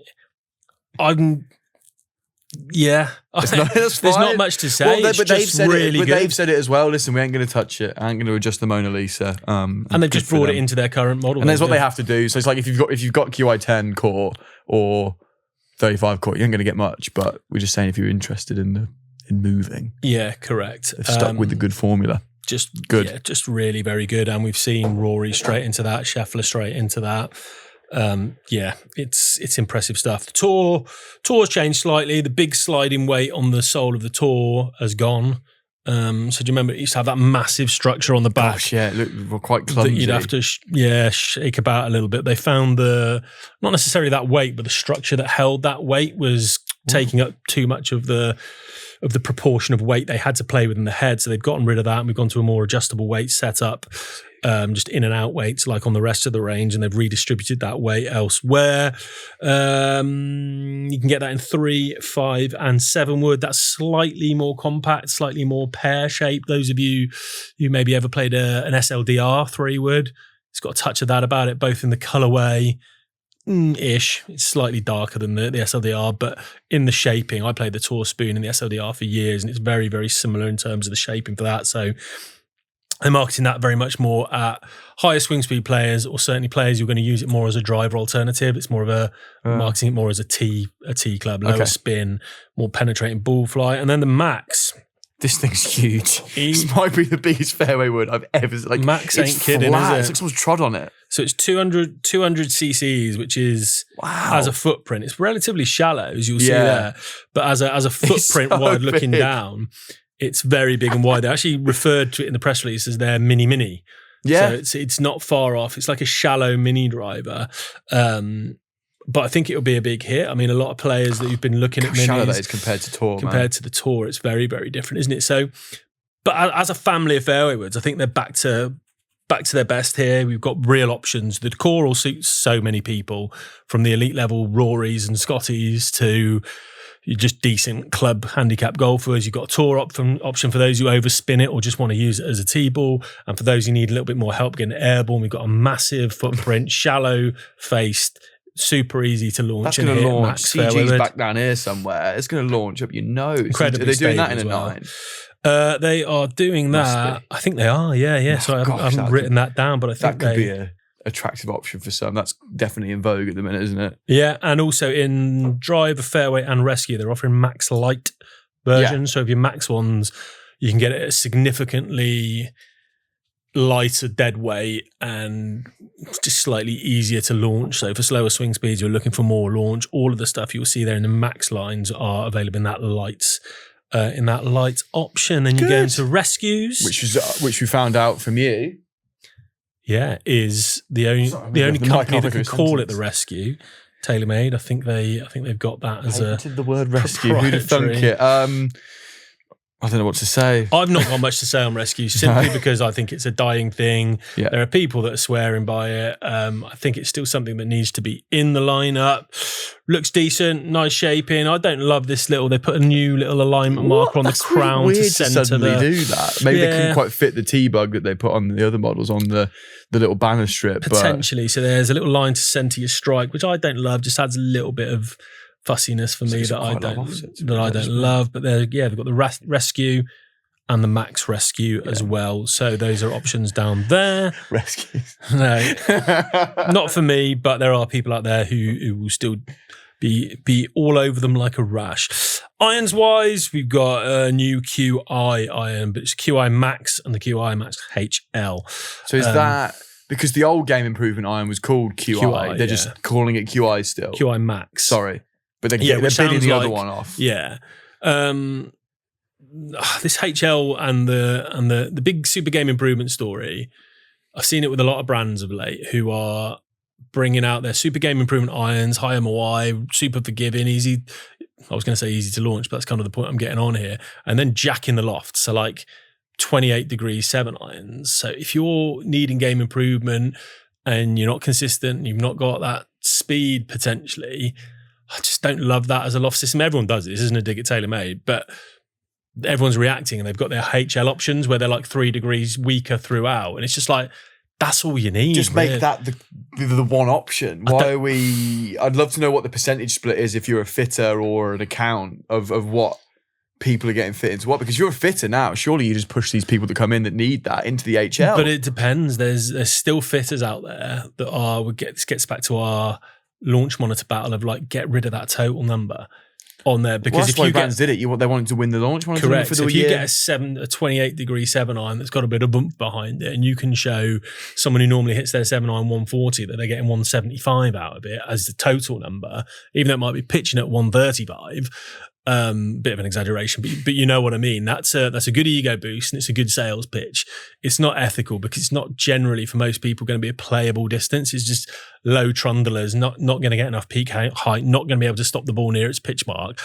there's not much to say. Well, but they've said really good. They've said it as well. Listen, we ain't going to touch it. I ain't going to adjust the Mona Lisa. And they've just brought it into their current model. And that's what they have to do. So it's like if you've got Qi10 core or 35 core, you ain't going to get much. But we're just saying if you're interested in moving, yeah, correct. They've stuck with the good formula. Just good. Yeah, just really very good. And we've seen Rory straight into that, Scheffler straight into that. It's impressive stuff. The tour's changed slightly. The big sliding weight on the sole of the tour has gone. So do you remember it used to have that massive structure on the back? Gosh, yeah, it looked quite clumsy. That you'd have to shake about a little bit. They found not necessarily that weight, but the structure that held that weight was taking up too much of the proportion of weight they had to play with in the head. So they've gotten rid of that and we've gone to a more adjustable weight setup, just in and out weights like on the rest of the range, and they've redistributed that weight elsewhere. You can get that in 3, 5 and 7 wood. That's slightly more compact, slightly more pear-shaped. Those of you who maybe ever played an SLDR 3 wood, it's got a touch of that about it, both in the colorway ish. It's slightly darker than the SLDR, but in the shaping, I played the Tour Spoon in the SLDR for years, and it's very, very similar in terms of the shaping for that. So they're marketing that very much more at higher swing speed players, or certainly players who are going to use it more as a driver alternative. It's more of a marketing it more as a T club, lower spin, more penetrating ball flight. And then the Max. This thing's huge. This might be the biggest fairway wood I've ever seen. Like, Max ain't kidding, flat. is it? It's like someone's trod on it. So it's 200 cc's, which is, as a footprint, it's relatively shallow, as you'll see there. But as a footprint so wide looking down, it's very big and wide. They actually referred to it in the press release as their mini. Yeah. So it's not far off. It's like a shallow mini driver. But I think it'll be a big hit. I mean, a lot of players that you've been looking at minis. Shallow that is compared to Tour, to the Tour, it's very, very different, isn't it? So, but as a family of fairway woods, I think they're back to their best here. We've got real options. The core will suit so many people, from the elite level Rorys and Scotties to just decent club handicap golfers. You've got a Tour option for those who overspin it or just want to use it as a tee ball. And for those who need a little bit more help getting it airborne, we've got a massive footprint, shallow faced, super easy to launch. That's going to launch. CG's back down here somewhere. It's going to launch up your nose. Incredibly Are they doing that in a 9? They are doing that. I think they are. Yeah. So I haven't written that down, but I think that could be an attractive option for some. That's definitely in vogue at the minute, isn't it? Yeah, and also in driver, fairway, and rescue, they're offering Max Light versions. So if your Max ones, you can get it at a significantly lighter dead weight and just slightly easier to launch. So for slower swing speeds, you're looking for more launch. All of the stuff you'll see there in the Max lines are available in that lights. In that light option, and you go into rescues, which we found out from you. Yeah, is the only company that can call it the rescue. TaylorMade. I think they've got that as a the word rescue. Who'd have thunk it? I don't know what to say. I've not got much to say on rescue, simply because I think it's a dying thing. Yeah. There are people that are swearing by it. I think it's still something that needs to be in the lineup. Looks decent, nice shaping. I don't love this they put a new little alignment marker on the crown really weird to center suddenly do that. Maybe they couldn't quite fit the T-bug that they put on the other models on the little banner strip. Potentially. So there's a little line to center your strike, which I don't love. Just adds a little bit of fussiness for me that I don't love. But they've got the rescue and the Max rescue as well. So those are options down there. Rescues. No, not for me, but there are people out there who will still be all over them like a rash. Irons wise, we've got a new QI iron, but it's QI Max and the QI Max HL. So is that because the old game improvement iron was called QI? They're just calling it QI still. QI Max. Sorry. But they're bidding the other one off. Yeah. This HL and the big super game improvement story, I've seen it with a lot of brands of late who are bringing out their super game improvement irons, high MOI, super forgiving, easy. I was going to say easy to launch, but that's kind of the point I'm getting on here. And then jack in the loft. So like 28 degree 7 irons. So if you're needing game improvement and you're not consistent, you've not got that speed potentially, I just don't love that as a loft system. Everyone does it. This isn't a dig at TaylorMade, but everyone's reacting and they've got their HL options where they're like 3 degrees weaker throughout. And it's just like, that's all you need. Just make that the one option. I'd love to know what the percentage split is if you're a fitter or an account of what people are getting fit into what, because you're a fitter now. Surely you just push these people that come in that need that into the HL. But it depends. There's still fitters out there that are, this gets back to our launch monitor battle of like, get rid of that total number on there, because that's why brands did it. They wanted to win the launch monitor. Correct. For so the if year. You get a 28 degree 7 iron that's got a bit of bump behind it, and you can show someone who normally hits their 7 iron 140 that they're getting 175 out of it as the total number, even though it might be pitching at 135, Bit of an exaggeration, but you know what I mean. That's a good ego boost and it's a good sales pitch. It's not ethical because it's not generally for most people going to be a playable distance. It's just low trundlers, not going to get enough peak height, not going to be able to stop the ball near its pitch mark.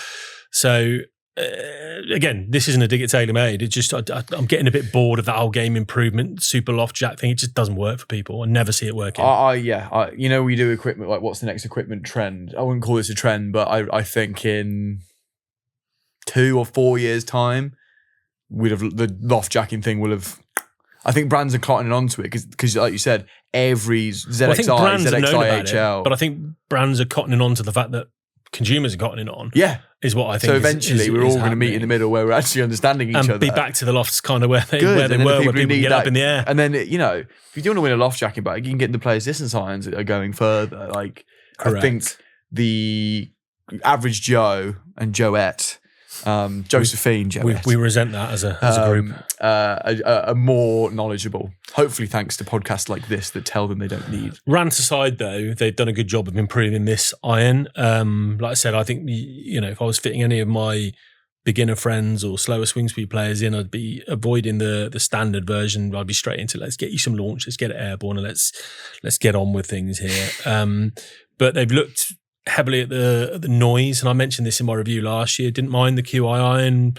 So again, this isn't a dig at TaylorMade. It's just I'm getting a bit bored of that whole game improvement super loft jack thing. It just doesn't work for people. I never see it working. We do equipment like what's the next equipment trend? I wouldn't call this a trend, but I think in 2 or 4 years' time, the loft jacking thing will have. I think brands are cottoning onto it because, like you said, every ZXI, ZXI HL. But I think brands are cottoning on to the fact that consumers are cottoning on. Yeah, is what I think. So eventually, we're all going to meet in the middle where we're actually understanding each other and be back to the lofts kind of where they were, where people can get up in the air. And then if you do want to win a loft jacking bag, you can get into players' distance irons that are going further. Like correct. I think the average Joe and Joette. Josephine, we resent that as a group. Are more knowledgeable. Hopefully, thanks to podcasts like this that tell them they don't need. Rant aside, though, they've done a good job of improving this iron. Like I said, I think if I was fitting any of my beginner friends or slower swing speed players in, I'd be avoiding the standard version. I'd be straight into let's get you some launch, let's get it airborne, and let's get on with things here. But they've looked heavily at the noise, and I mentioned this in my review last year. Didn't mind the QI iron.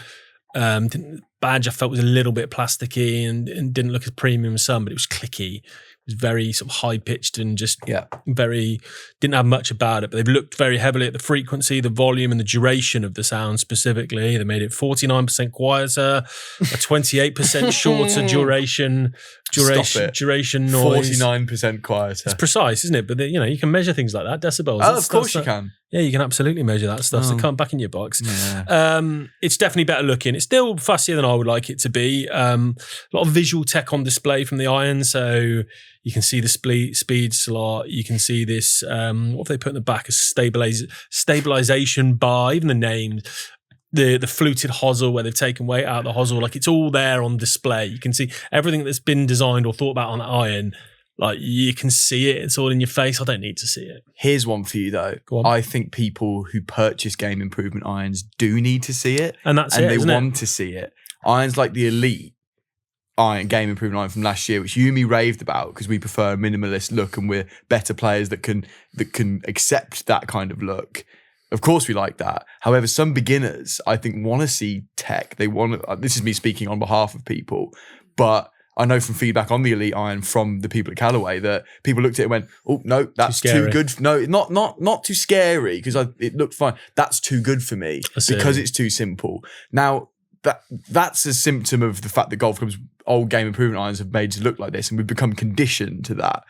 Badge I felt was a little bit plasticky and didn't look as premium as some, but it was clicky. It was very sort of high pitched and just very didn't have much about it. But they've looked very heavily at the frequency, the volume, and the duration of the sound specifically. They made it 49% quieter, a 28% shorter duration noise. 49% quieter. It's precise, isn't it? But you can measure things like that, decibels. Oh, of course you can. Yeah, you can absolutely measure that stuff. So come back in your box. Yeah. It's definitely better looking. It's still fussier than I would like it to be. A lot of visual tech on display from the iron. So you can see the speed slot. You can see this, what have they put in the back? A stabilization bar, even the name. The fluted hosel where they've taken weight out of the hosel. Like it's all there on display. You can see everything that's been designed or thought about on the iron. Like you can see it. It's all in your face. I don't need to see it. Here's one for you though. Go on. I think people who purchase game improvement irons do need to see it. And they want to see it. Irons like the Elite iron game improvement iron from last year, which Yumi raved about because we prefer a minimalist look and we're better players that can accept that kind of look. Of course we like that. However, some beginners, I think, want to see tech. They want to, this is me speaking on behalf of people, but I know from feedback on the Elite iron from the people at Callaway that people looked at it and went, oh, no, that's too good. No, not too scary because it looked fine. That's too good for me because it's too simple. Now, that's a symptom of the fact that golf clubs' old game improvement irons have made to look like this and we've become conditioned to that.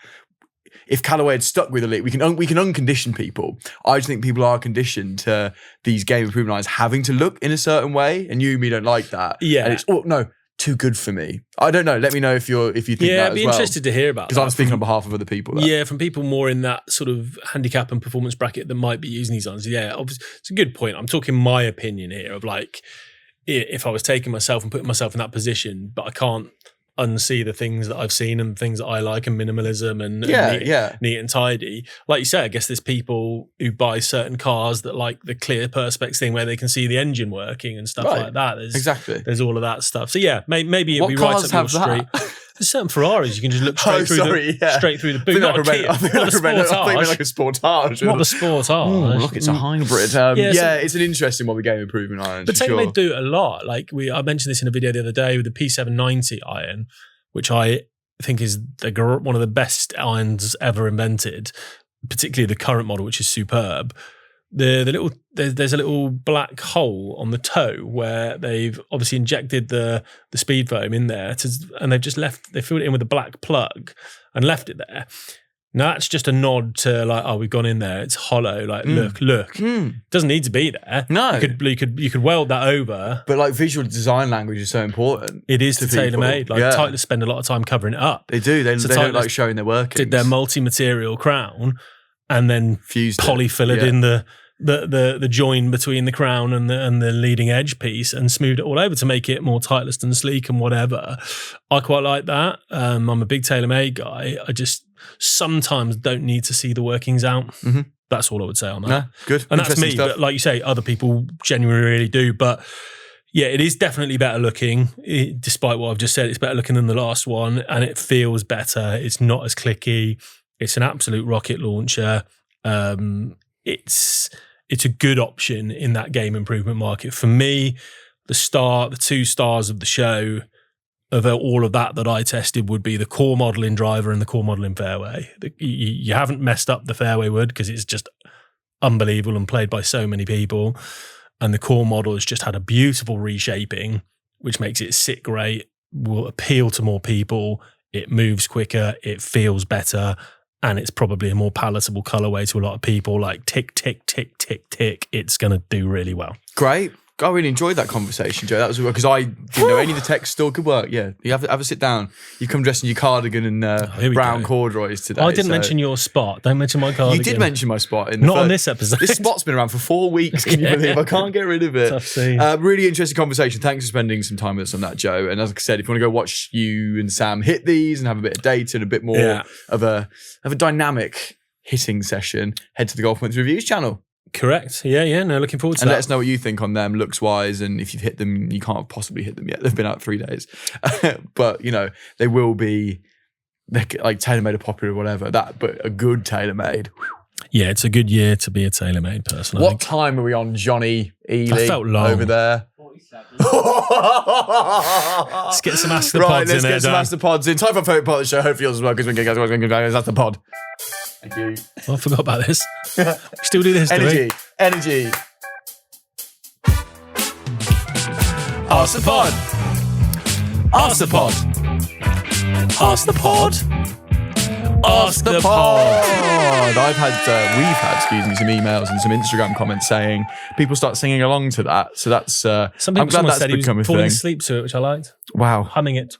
If Callaway had stuck with Elite, we can uncondition people. I just think people are conditioned to these game improvement irons having to look in a certain way, and you and me don't like that. Yeah, and it's too good for me. I don't know. Let me know if you think that as well. Yeah, I'd be interested to hear about that. Because I'm speaking on behalf of other people. Though. Yeah, from people more in that sort of handicap and performance bracket that might be using these irons. Yeah, it's a good point. I'm talking my opinion here of like if I was taking myself and putting myself in that position, but I can't unsee the things that I've seen and things that I like and minimalism and neat and tidy. Like you say, I guess there's people who buy certain cars that like the clear perspex thing where they can see the engine working and stuff like that. There's all of that stuff. So yeah, maybe it'd be right up your street. There's certain Ferraris you can just look straight through the boot. I think like a Sportage. Not the Sportage. Oh, look, it's a hybrid. It's an interesting one with game improvement irons. But TaylorMade do it a lot. Like I mentioned this in a video the other day with the P790 iron, which I think is one of the best irons ever invented, particularly the current model, which is superb. There's a little black hole on the toe where they've obviously injected the speed foam in there and they've just filled it in with a black plug and left it there. Now that's just a nod to like, oh, we've gone in there. It's hollow. Like, look. Doesn't need to be there. No, you could weld that over. But like visual design language is so important. It is to TaylorMade. Like Tyler spend a lot of time covering it up. They do. They don't like showing their workings. Did their multi-material crown and then polyfilled in the join between the crown and the leading edge piece and smoothed it all over to make it more tightless and sleek and whatever. I quite like that. I'm a big TaylorMade guy. I just sometimes don't need to see the workings out. Mm-hmm. That's all I would say on that. No, good. And that's me, but like you say, other people genuinely really do. But yeah, it is definitely better looking. Despite what I've just said, it's better looking than the last one, and it feels better. It's not as clicky. It's an absolute rocket launcher. It's a good option in that game improvement market. For me, the 2 stars of the show, of all of that I tested, would be the core modeling driver and the core modeling fairway. You haven't messed up the fairway wood because it's just unbelievable and played by so many people. And the core model has just had a beautiful reshaping, which makes it sit great, will appeal to more people. It moves quicker, it feels better, and it's probably a more palatable colorway to a lot of people. Like tick, tick, tick, tick, tick. It's going to do really well. Great. I really enjoyed that conversation, Joe. That was because I didn't know any of the tech still could work. Yeah, you have a sit down. You come dressed in your cardigan and brown corduroys today. I didn't mention your spot. Don't mention my cardigan. You did mention my spot. Not on this episode. This spot's been around for 4 weeks. Can you believe? I can't get rid of it. Tough scene. Really interesting conversation. Thanks for spending some time with us on that, Joe. And as I said, if you want to go watch you and Sam hit these and have a bit of data and a bit more of a dynamic hitting session, head to the Golf Points Reviews channel. Correct. Yeah. No, looking forward to and that. Let us know what you think on them looks-wise, and if you've hit them, you can't possibly hit them yet. They've been out 3 days. But, they will be like TaylorMade or popular or whatever, but a good TaylorMade. Yeah, it's a good year to be a TaylorMade person. What time are we on, Johnny Ely? I felt long. Over there. 47. Let's get some Ask the Pods in there, let's get some Ask the Pods in. Time for a favourite part of the show. Hopefully yours as well, because we can get That's the pod. Thank you. Oh, I forgot about this. Still do this, Energy. Ask the Pod. Ask the Pod. Ask the Pod. Ask the Pod. We've had some emails and some Instagram comments saying people start singing along to that. So that's, some people, I'm glad that's said become he was a falling thing. asleep to it, which I liked. Wow. Humming it.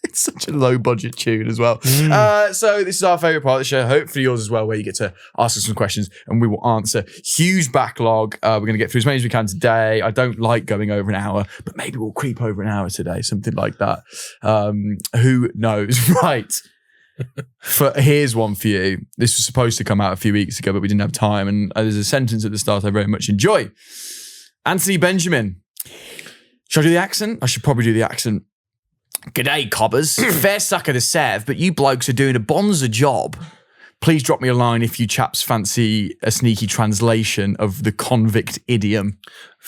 It's such a low budget tune as well. So this is our favourite part of the show. Hopefully yours as well, where you get to ask us some questions and we will answer. Huge backlog. We're going to get through as many as we can today. I don't like going over an hour, but maybe we'll creep over an hour today, something like that. Who knows? Right. Here's one for you. This was supposed to come out a few weeks ago, but we didn't have time. And there's a sentence at the start I very much enjoy. Anthony Benjamin. Should I do the accent? I should probably do the accent. G'day, cobbers. Fair sucker to serve, but you blokes are doing a bonza job. Please drop me a line if you chaps fancy a sneaky translation of the convict idiom.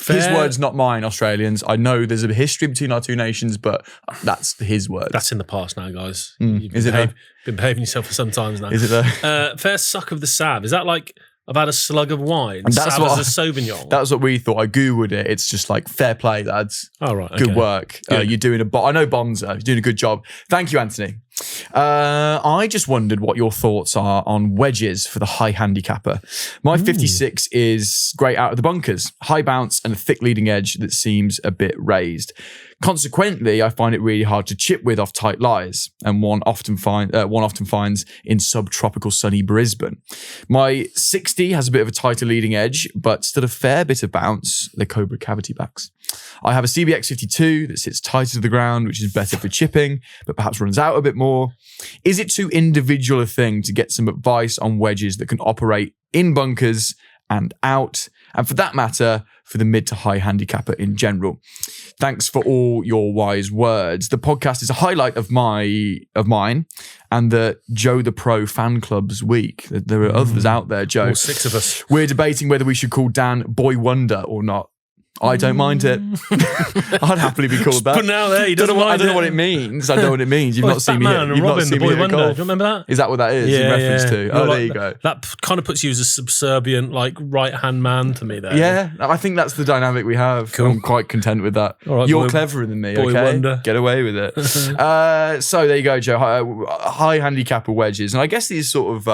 His words, not mine, Australians. I know there's a history between our two nations, but that's his words. That's in the past now, guys. Is it been behaving yourself for some times now. Is it there? Fair suck of the Sav. Is that like I've had a slug of wine? And that's Sav as a Sauvignon. That's what we thought. I Googled it. It's just like, fair play, lads. Oh, right. Good work. Good. You're doing I know Bonza. You're doing a good job. Thank you, Anthony. I just wondered what your thoughts are on wedges for the high handicapper. My 56 is great out of the bunkers. High bounce and a thick leading edge that seems a bit raised. Consequently, I find it really hard to chip with off tight lies, and one often finds in subtropical sunny Brisbane. My 60 has a bit of a tighter leading edge, but still a fair bit of bounce, the Cobra cavity backs. I have a CBX 52 that sits tighter to the ground, which is better for chipping, but perhaps runs out a bit more. Is it too individual a thing to get some advice on wedges that can operate in bunkers and out, and for that matter, for the mid to high handicapper in general? Thanks for all your wise words. The podcast is a highlight of mine and the Joe the Pro fan club's week. There are others out there, Joe. All 6 of us. We're debating whether we should call Dan Boy Wonder or not. I don't mind it. I'd happily be called that. But now there, he doesn't mind I don't know what it means. I don't know what it means. You've not seen me Batman hit. and Robin, the Boy Wonder. Do you remember that? Is that what that is in reference to? Oh, there you go. That kind of puts you as a subservient, like, right-hand man to me there. Yeah, I think that's the dynamic we have. Cool. I'm quite content with that. All right, You're cleverer than me, Boy okay? Wonder. Get away with it. So there you go, Joe. High handicapper wedges. And I guess these sort of...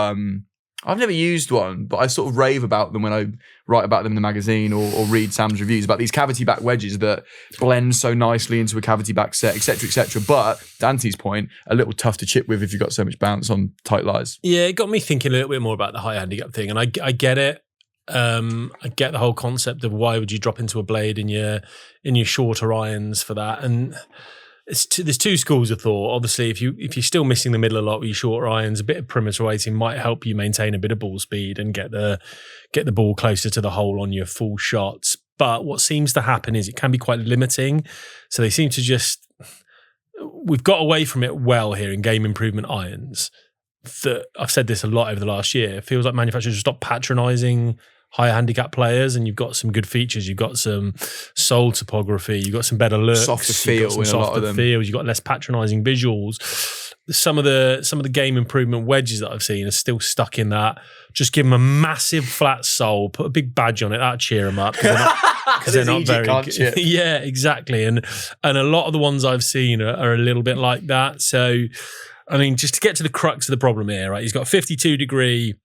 I've never used one, but I sort of rave about them when I write about them in the magazine or read Sam's reviews about these cavity back wedges that blend so nicely into a cavity back set, etc., etc. But to Anthony's point, a little tough to chip with if you've got so much bounce on tight lies. Yeah, it got me thinking a little bit more about the high handicap thing, and I get it. I get the whole concept of why would you drop into a blade in your shorter irons for that, and there's two schools of thought. Obviously, if you're still missing the middle a lot with your shorter irons, a bit of perimeter weighting might help you maintain a bit of ball speed and get the ball closer to the hole on your full shots. But what seems to happen is it can be quite limiting. So they seem to we've got away from it well here in game improvement irons. I've said this a lot over the last year. It feels like manufacturers stop patronising higher handicap players, and you've got some good features. You've got some sole topography. You've got some better looks. Softer feel in a lot of them. Feels. You've got less patronising visuals. Some of the game improvement wedges that I've seen are still stuck in that. Just give them a massive flat sole, put a big badge on it. That'll cheer them up because they're not very good. Yeah, exactly. And a lot of the ones I've seen are a little bit like that. So, I mean, just to get to the crux of the problem here, right? He's got a 52 degree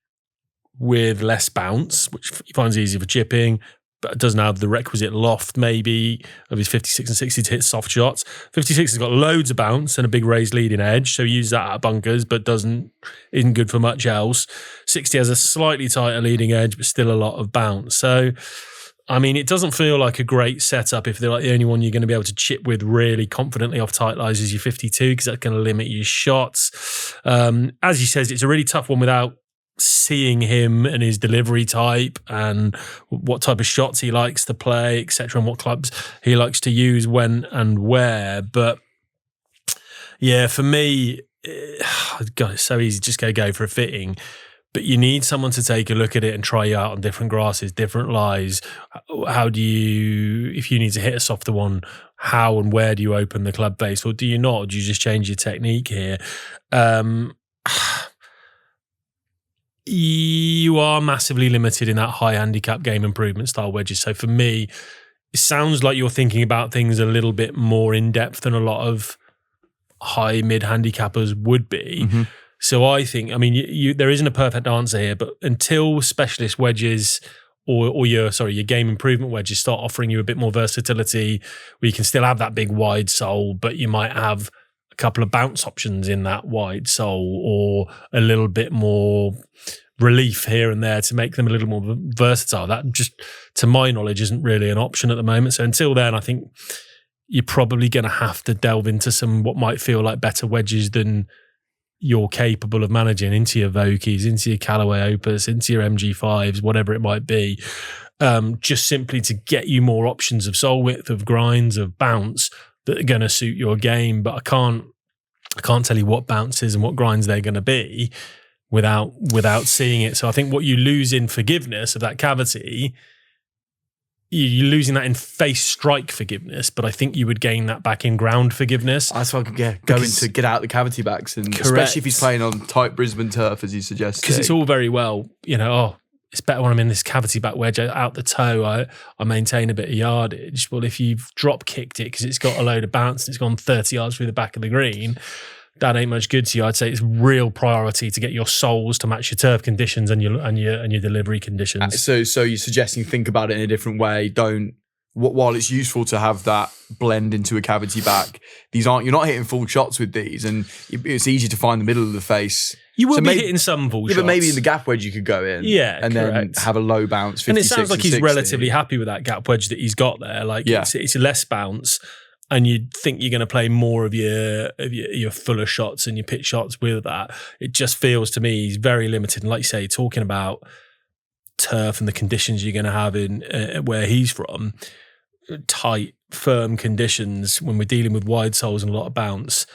with less bounce, which he finds easier for chipping, but doesn't have the requisite loft maybe of his 56 and 60 to hit soft shots. 56 has got loads of bounce and a big raised leading edge, so he uses that at bunkers, but isn't good for much else. 60 has a slightly tighter leading edge, but still a lot of bounce. So, I mean, it doesn't feel like a great setup if they're like the only one you're going to be able to chip with really confidently off tight lies is your 52, because that's going to limit your shots. As he says, it's a really tough one without seeing him and his delivery type and what type of shots he likes to play, etc., and what clubs he likes to use when and where. But yeah, for me, God, it's so easy to just go for a fitting. But you need someone to take a look at it and try you out on different grasses, different lies. How do you, if you need to hit a softer one, how and where do you open the club face, or do you not? Or do you just change your technique here? You are massively limited in that high handicap game improvement style wedges. So for me, it sounds like you're thinking about things a little bit more in depth than a lot of high mid handicappers would be. Mm-hmm. So I think, I mean, there isn't a perfect answer here, but until specialist wedges or your game improvement wedges start offering you a bit more versatility, where you can still have that big wide sole, but you might have a couple of bounce options in that wide sole or a little bit more relief here and there to make them a little more versatile. That just, to my knowledge, isn't really an option at the moment. So until then, I think you're probably going to have to delve into some what might feel like better wedges than you're capable of managing, into your Vokeys, into your Callaway Opus, into your MG5s, whatever it might be, just simply to get you more options of sole width, of grinds, of bounce that are going to suit your game. But I can't tell you what bounces and what grinds they're going to be without seeing it. So I think what you lose in forgiveness of that cavity, you're losing that in face strike forgiveness, but I think you would gain that back in ground forgiveness. That's why I could get out the cavity backs, and correct. Especially if he's playing on tight Brisbane turf, as you suggest. Because it's all very well, it's better when I'm in this cavity back wedge out the toe. I maintain a bit of yardage. Well, if you've drop kicked it because it's got a load of bounce and it's gone 30 yards through the back of the green, that ain't much good to you. I'd say it's real priority to get your soles to match your turf conditions and your delivery conditions. So you're suggesting think about it in a different way. While it's useful to have that blend into a cavity back, you're not hitting full shots with these, and it's easy to find the middle of the face. You will be hitting some full shots. But maybe in the gap wedge you could go in. Yeah, and correct. Then have a low bounce 56 and it sounds like he's 60. relatively happy with that gap wedge that he's got there. It's less bounce, and you'd think you're going to play more of your fuller shots and your pitch shots with that. It just feels to me he's very limited. And like you say, talking about turf and the conditions you're going to have in where he's from, tight, firm conditions, when we're dealing with wide soles and a lot of bounce,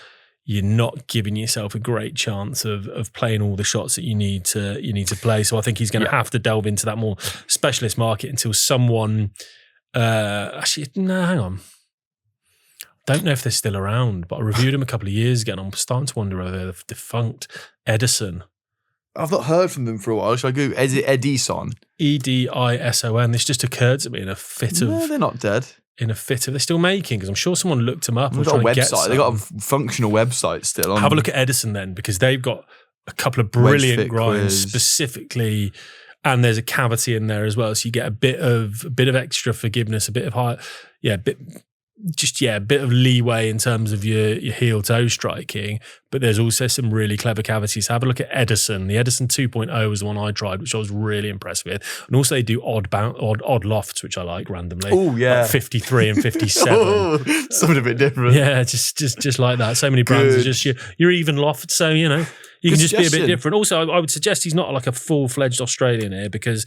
you're not giving yourself a great chance of playing all the shots that you need to play. So I think he's going to have to delve into that more specialist market until someone hang on. Don't know if they're still around, but I reviewed them a couple of years ago and I'm starting to wonder whether they're defunct. Edison. I've not heard from them for a while. Shall I go? Is it Edison? Edison. This just occurred to me in a fit of... No, they're not dead. They're still making, because I'm sure someone looked them up. They've got a website. They've got a functional website still. Have a look at Edison then, because they've got a couple of brilliant grinds specifically, and there's a cavity in there as well, so you get a bit of extra forgiveness, a bit of a bit of leeway in terms of your heel toe striking, but there's also some really clever cavities. Have a look at Edison. The Edison 2.0 was the one I tried, which I was really impressed with. And also they do odd lofts, which I like randomly. Oh, yeah. Like 53 and 57. Something a bit different. Yeah, just like that. So many brands are just your even loft. So, you know, you can just be a bit different. Also, I would suggest he's not like a full-fledged Australian here, because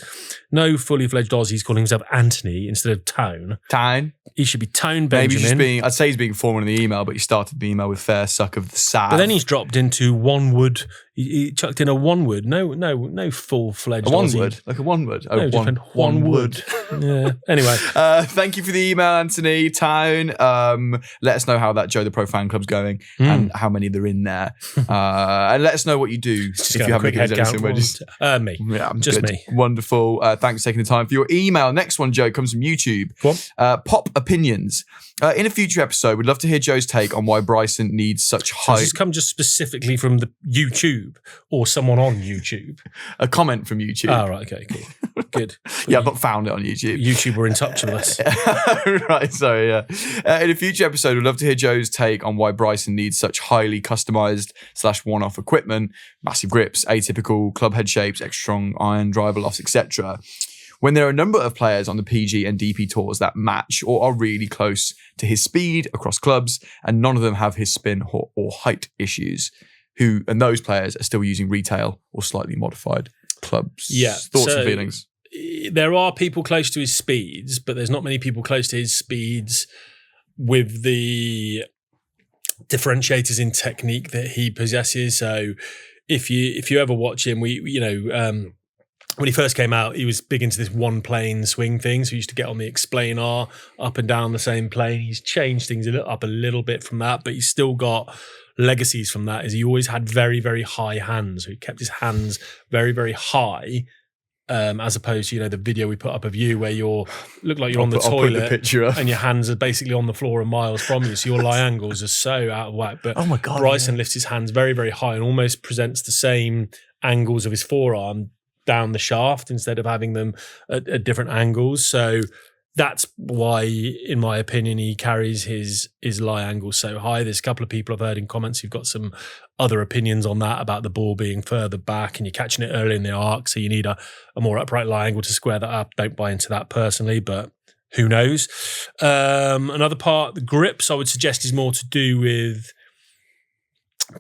no fully fledged Aussie's calling himself Anthony instead of Tone. Tone. He should be Tone Benjamin. Maybe he's I'd say he's being formal in the email, but he started the email with fair suck of the sad. But then he's dropped into one wood. He chucked in a one wood. No full-fledged one Aussie. word, like a one word. Oh, No, one wood. Yeah. Anyway. Thank you for the email, Anthony. Town. Let us know how that Joe the Pro fan club's going and how many there are in there. And let us know what you do if you have a quick Edison wedges. Me. Yeah, just good. me. Wonderful. Thanks for taking the time for your email. Next one, Joe, comes from YouTube. Pop opinions. In a future episode, we'd love to hear Joe's take on why Bryson needs such high... Does this come just specifically from the YouTube or someone on YouTube? A comment from YouTube. Oh, right. Okay, cool. Good. Yeah, I've not found it on YouTube. YouTube were in touch with us. Right, sorry, yeah. In a future episode, we'd love to hear Joe's take on why Bryson needs such highly customized / one-off equipment, massive grips, atypical club head shapes, extra strong iron, driver lofts, etc. When there are a number of players on the PG and DP tours that match or are really close to his speed across clubs, and none of them have his spin or height issues, and those players are still using retail or slightly modified clubs. Yeah. Thoughts and feelings? There are people close to his speeds, but there's not many people close to his speeds with the differentiators in technique that he possesses. So if you ever watch him, when he first came out, he was big into this one plane swing thing. So he used to get on the explainer up and down the same plane. He's changed things up a little bit from that, but he's still got legacies from that. Is he always had very, very high hands. So he kept his hands very, very high, as opposed to, the video we put up of you where look like you're on the toilet the picture up. And your hands are basically on the floor and miles from you. So your lie angles are so out of whack. But oh my God, Bryson lifts his hands very, very high and almost presents the same angles of his forearm down the shaft instead of having them at different angles. So that's why, in my opinion, he carries his lie angle so high. There's a couple of people I've heard in comments who've got some other opinions on that, about the ball being further back and you're catching it early in the arc, so you need a more upright lie angle to square that up. Don't buy into that personally, but who knows? Another part, the grips, I would suggest is more to do with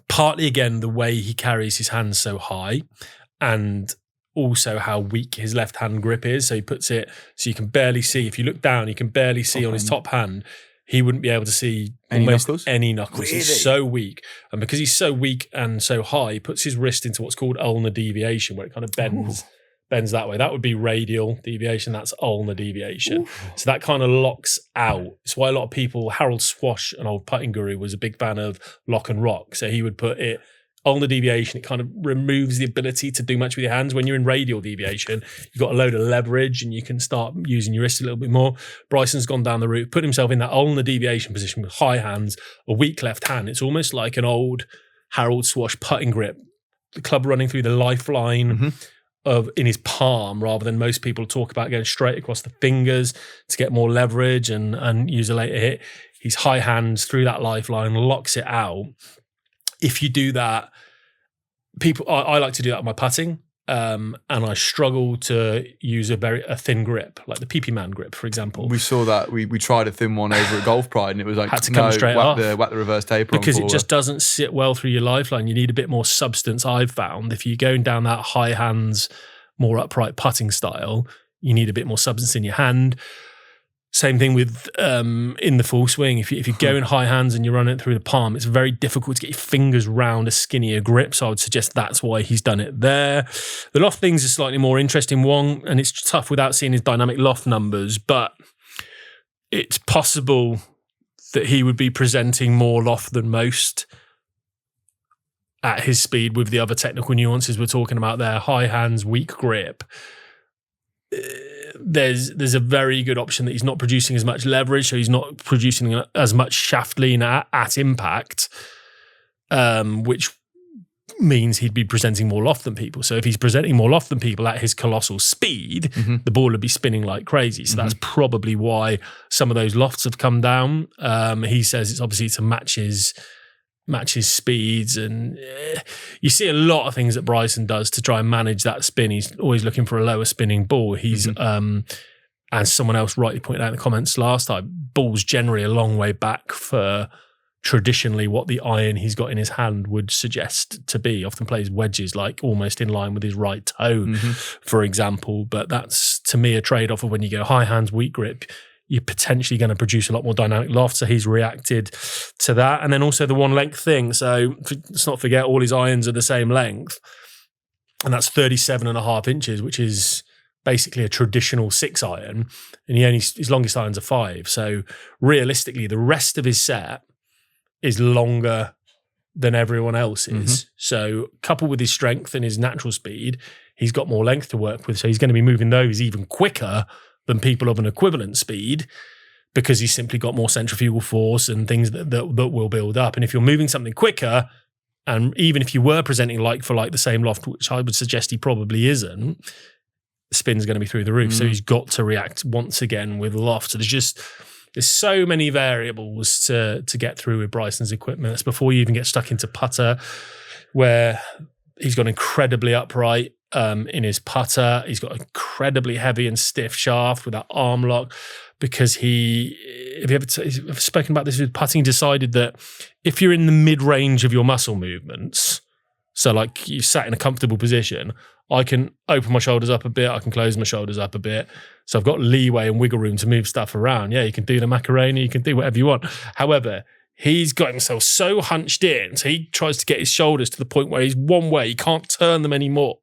partly, again, the way he carries his hands so high, and also how weak his left hand grip is. So he puts it so you can barely see. If you look down, you can barely see on his top hand. He wouldn't be able to see any knuckles. Really? He's so weak. And because he's so weak and so high, he puts his wrist into what's called ulnar deviation, where it kind of bends that way. That would be radial deviation. That's ulnar deviation. Ooh. So that kind of locks out. It's why a lot of people, Harold Swash, an old putting guru, was a big fan of lock and rock. So he would put it ulnar deviation. It kind of removes the ability to do much with your hands. When you're in radial deviation, you've got a load of leverage and you can start using your wrist a little bit more. Bryson's gone down the route, put himself in that ulnar deviation position with high hands, a weak left hand. It's almost like an old Harold Swash putting grip. The club running through the lifeline in his palm, rather than most people talk about going straight across the fingers to get more leverage and use a later hit. His high hands through that lifeline locks it out. If you do that, I like to do that with my putting, and I struggle to use a thin grip, like the PP Man grip, for example. We saw that. We tried a thin one over at Golf Pride, and it was like, had to come straight off. Whack the reverse taper because on it just doesn't sit well through your lifeline. You need a bit more substance, I've found. If you're going down that high hands, more upright putting style, you need a bit more substance in your hand. Same thing with in the full swing. If you go in high hands and you're running it through the palm, it's very difficult to get your fingers round a skinnier grip. So I would suggest that's why he's done it there. The loft thing's a slightly more interesting one, and it's tough without seeing his dynamic loft numbers, but it's possible that he would be presenting more loft than most at his speed with the other technical nuances we're talking about there. High hands, weak grip. There's a very good option that he's not producing as much leverage, so he's not producing as much shaft lean at impact, which means he'd be presenting more loft than people. So if he's presenting more loft than people at his colossal speed, the ball would be spinning like crazy. So that's probably why some of those lofts have come down. He says it's obviously to match his matches speeds, and you see a lot of things that Bryson does to try and manage that spin. He's always looking for a lower spinning ball. He's as someone else rightly pointed out in the comments last time, ball's generally a long way back for traditionally what the iron he's got in his hand would suggest to be. Often plays wedges like almost in line with his right toe, for example. But that's, to me, a trade-off of when you go high hands, weak grip, you're potentially going to produce a lot more dynamic loft. So he's reacted to that. And then also the one length thing. So let's not forget all his irons are the same length. And that's 37.5 inches, which is basically a traditional 6 iron. And his longest irons are 5. So realistically, the rest of his set is longer than everyone else's. So coupled with his strength and his natural speed, he's got more length to work with. So he's going to be moving those even quicker than people of an equivalent speed, because he's simply got more centrifugal force and things that will build up. And if you're moving something quicker, and even if you were presenting like for like the same loft, which I would suggest he probably isn't, the spin's going to be through the roof. So he's got to react once again with loft. So there's so many variables to get through with Bryson's equipment. That's before you even get stuck into putter, where he's got incredibly upright in his putter. He's got incredibly heavy and stiff shaft with that arm lock, because have you ever spoken about this with putting? Decided that if you're in the mid-range of your muscle movements, so like you sat in a comfortable position, I can open my shoulders up a bit, I can close my shoulders up a bit. So I've got leeway and wiggle room to move stuff around. Yeah, you can do the Macarena, you can do whatever you want. However, he's got himself so hunched in, so he tries to get his shoulders to the point where he's one way, he can't turn them anymore,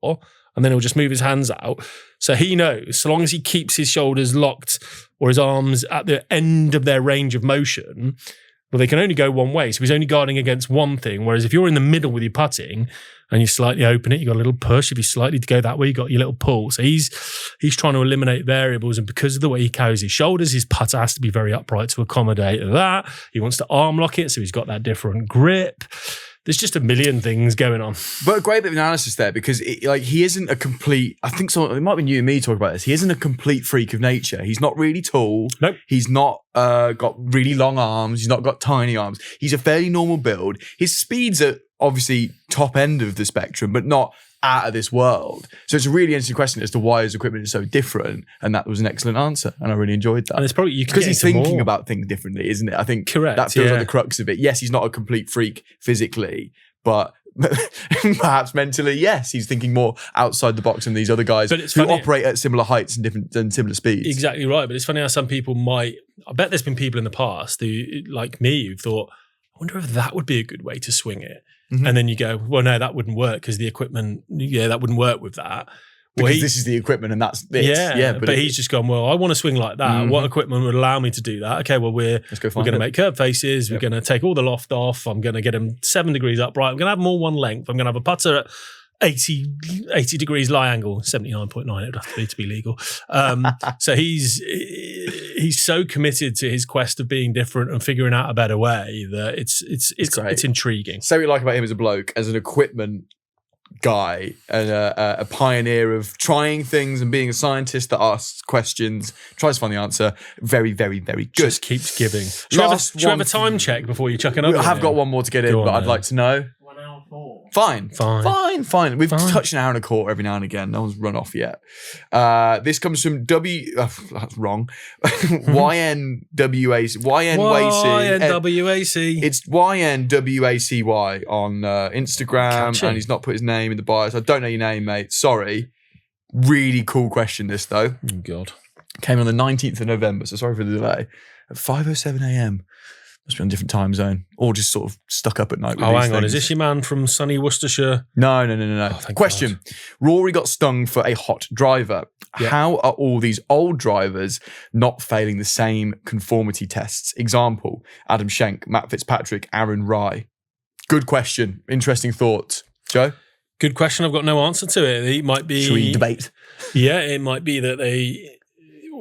and then he'll just move his hands out. So he knows, so long as he keeps his shoulders locked or his arms at the end of their range of motion, well, they can only go one way. So he's only guarding against one thing. Whereas if you're in the middle with your putting and you slightly open it, you got a little push. If you slightly go that way, you got your little pull. So he's trying to eliminate variables. And because of the way he carries his shoulders, his putter has to be very upright to accommodate that. He wants to arm lock it, so he's got that different grip. There's just a million things going on. But a great bit of analysis there, because he isn't a complete, I think it might be you and me talking about this. He isn't a complete freak of nature. He's not really tall. Nope. He's not got really long arms. He's not got tiny arms. He's a fairly normal build. His speeds are obviously top end of the spectrum, but not out of this world. So it's a really interesting question as to why his equipment is so different. And that was an excellent answer. And I really enjoyed that. And it's probably because he's thinking about things differently, isn't it? I think that feels like the crux of it. Yes, he's not a complete freak physically, but perhaps mentally, yes, he's thinking more outside the box than these other guys who operate at similar heights and similar speeds. Exactly right. But it's funny how some people I bet there's been people in the past who, like me, who've thought, I wonder if that would be a good way to swing it. And then you go, well, no, that wouldn't work because the equipment, that wouldn't work with that. Because this is the equipment and that's it. Yeah, but he's just gone, well, I want to swing like that. What equipment would allow me to do that? Okay, well, we're going to make curve faces. We're going to take all the loft off. I'm going to get them 7 degrees upright. I'm going to have them all one length. I'm going to have a putter at 80 degrees lie angle, 79.9 it would have to be legal. So he's so committed to his quest of being different and figuring out a better way that it's intriguing. So what you like about him as a bloke, as an equipment guy, and a pioneer of trying things and being a scientist that asks questions, tries to find the answer. Very, very, very good. Just keeps giving. Should we have a time check before you chuck another? I have got one more to get in, but I'd like to know. 1 hour 4. Fine. We've touched an hour and a quarter every now and again. No one's run off yet. This comes from that's wrong. YNWAC. It's YNWACY on Instagram, and he's not put his name in the bio. So I don't know your name, mate. Sorry. Really cool question, this though. Oh, God. Came on the 19th of November, so sorry for the delay. At 5:07 a.m. Must be on a different time zone, or just sort of stuck up at night. With hang on. Is this your man from sunny Worcestershire? No. Oh, Question. God. Rory got stung for a hot driver. Yeah. How are all these old drivers not failing the same conformity tests? Example, Adam Schenk, Matt Fitzpatrick, Aaron Rye. Good question. Interesting thoughts. Joe? Good question. I've got no answer to it. It might be... Should we debate? Yeah, it might be that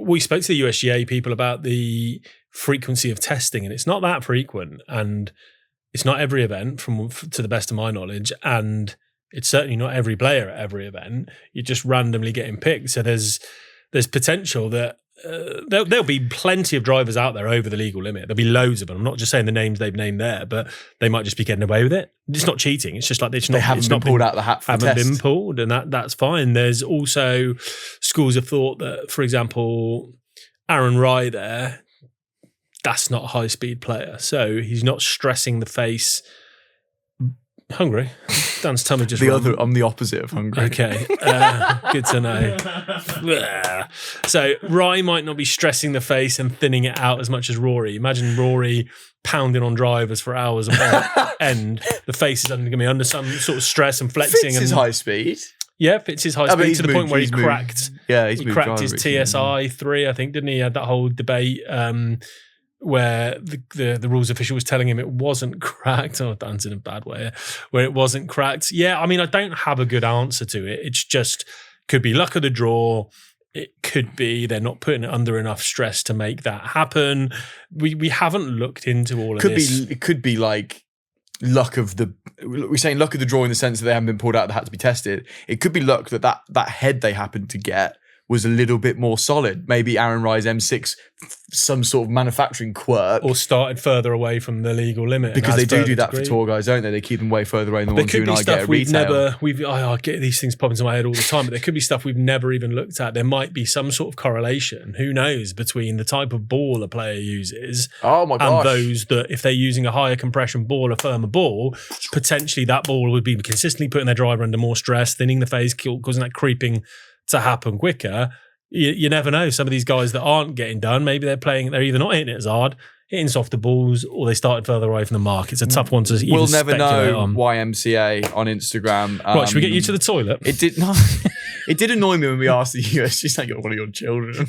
we spoke to the USGA people about the frequency of testing, and it's not that frequent, and it's not every event to the best of my knowledge, and it's certainly not every player at every event. You're just randomly getting picked. So there's potential that there'll be plenty of drivers out there over the legal limit. There'll be loads of them. I'm not just saying the names they've named there, but they might just be getting away with it. It's not cheating. It's just like they haven't been pulled out of the hat for the test. Haven't been pulled, and that's fine. There's also schools of thought that, for example, Aaron Rai there, that's not a high-speed player, so he's not stressing the face. Hungry? Dan's tummy just I'm the opposite of hungry. Okay, good to know. So Rai might not be stressing the face and thinning it out as much as Rory. Imagine Rory pounding on drivers for hours on end. The face is going to be under some sort of stress and flexing. Fitz is high speed. Yeah, Fitz is high speed to the point where he cracked. Yeah, he cracked his TSI 3, I think, didn't he? He had that whole debate. Where the rules official was telling him it wasn't cracked. Oh, Dan's in a bad way. Where it wasn't cracked. Yeah, I mean, I don't have a good answer to it. It's just could be luck of the draw. It could be they're not putting it under enough stress to make that happen. We haven't looked into all of this. It could be like luck of the. We're saying luck of the draw in the sense that they haven't been pulled out of the hat to be tested. It could be luck that head they happened to get was a little bit more solid. Maybe Aaron Rai's M6, some sort of manufacturing quirk. Or started further away from the legal limit. Because they do that for tour guys, don't they? They keep them way further away than the ones you and I get at retail. I get these things popping into my head all the time, but there could be stuff we've never even looked at. There might be some sort of correlation, who knows, between the type of ball a player uses and those that if they're using a higher compression ball, a firmer ball, potentially that ball would be consistently putting their driver under more stress, thinning the phase, causing that creeping to happen quicker. You never know. Some of these guys that aren't getting done, maybe they're either not hitting it as hard, hitting softer balls, or they started further away from the mark. It's a tough one to even We'll never know on. YMCA on Instagram. Right, should we get you to the toilet? It did not. It did annoy me when we asked the US, just like you're one of your children.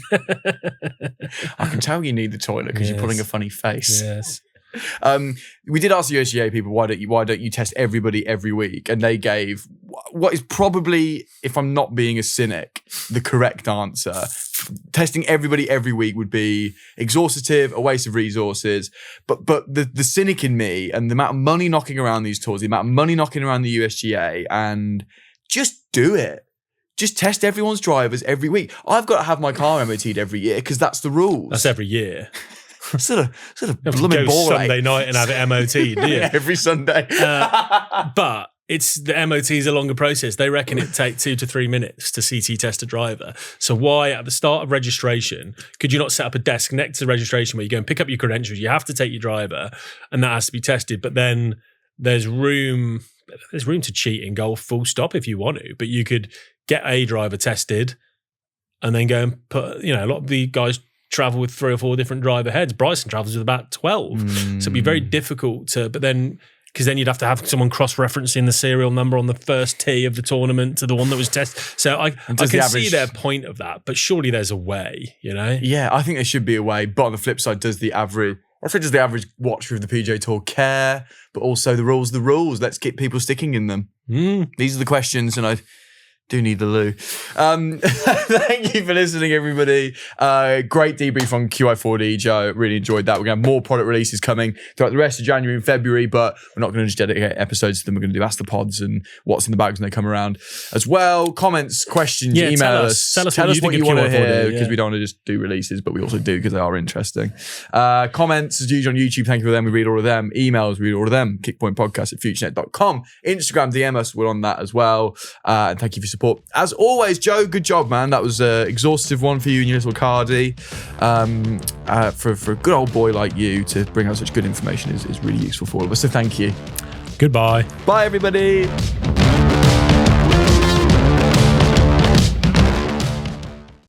I can tell you need the toilet because you're putting a funny face. Yes. We did ask the USGA people, why don't you test everybody every week? And they gave what is probably, if I'm not being a cynic, the correct answer. Testing everybody every week would be exhaustive, a waste of resources. But the cynic in me and the amount of money knocking around these tours, the amount of money knocking around the USGA, and just do it. Just test everyone's drivers every week. I've got to have my car MOT'd every year because that's the rules. That's every year. Sort of blooming ball Sunday night and have it MOT'd, do you? Every Sunday. But the MOT is a longer process. They reckon it take 2 to 3 minutes to CT test a driver. So why at the start of registration could you not set up a desk next to the registration where you go and pick up your credentials? You have to take your driver, and that has to be tested. But then there's room to cheat in golf, full stop, if you want to. But you could get a driver tested, and then go and put. A lot of the guys travel with 3 or 4 different driver heads. Bryson travels with about 12. So it'd be very difficult but then, because then you'd have to have someone cross-referencing the serial number on the first tee of the tournament to the one that was tested. So I can see their point of that, but surely there's a way, Yeah, I think there should be a way. But on the flip side, does the average watcher of the PGA Tour care? But also the rules. Let's get people sticking in them. These are the questions, and I do need the loo. Thank you for listening, everybody. Great debrief on Qi4D, Joe. Really enjoyed that. We're going to have more product releases coming throughout the rest of January and February, but we're not going to just dedicate episodes to them. We're going to do Ask the Pods and what's in the bags when they come around as well. Comments, questions, email us. Tell us what you want to hear, because we don't want to just do releases, but we also do because they are interesting. Comments, as usual, on YouTube. Thank you for them. We read all of them. Emails, we read all of them. kickpointpodcast@futurenet.com. Instagram, DM us. We're on that as well. And thank you for your support. As always, Joe, good job, man. That was an exhaustive one for you and your little cardie. For a good old boy like you to bring out such good information is really useful for all of us. So thank you. Goodbye. Bye, everybody.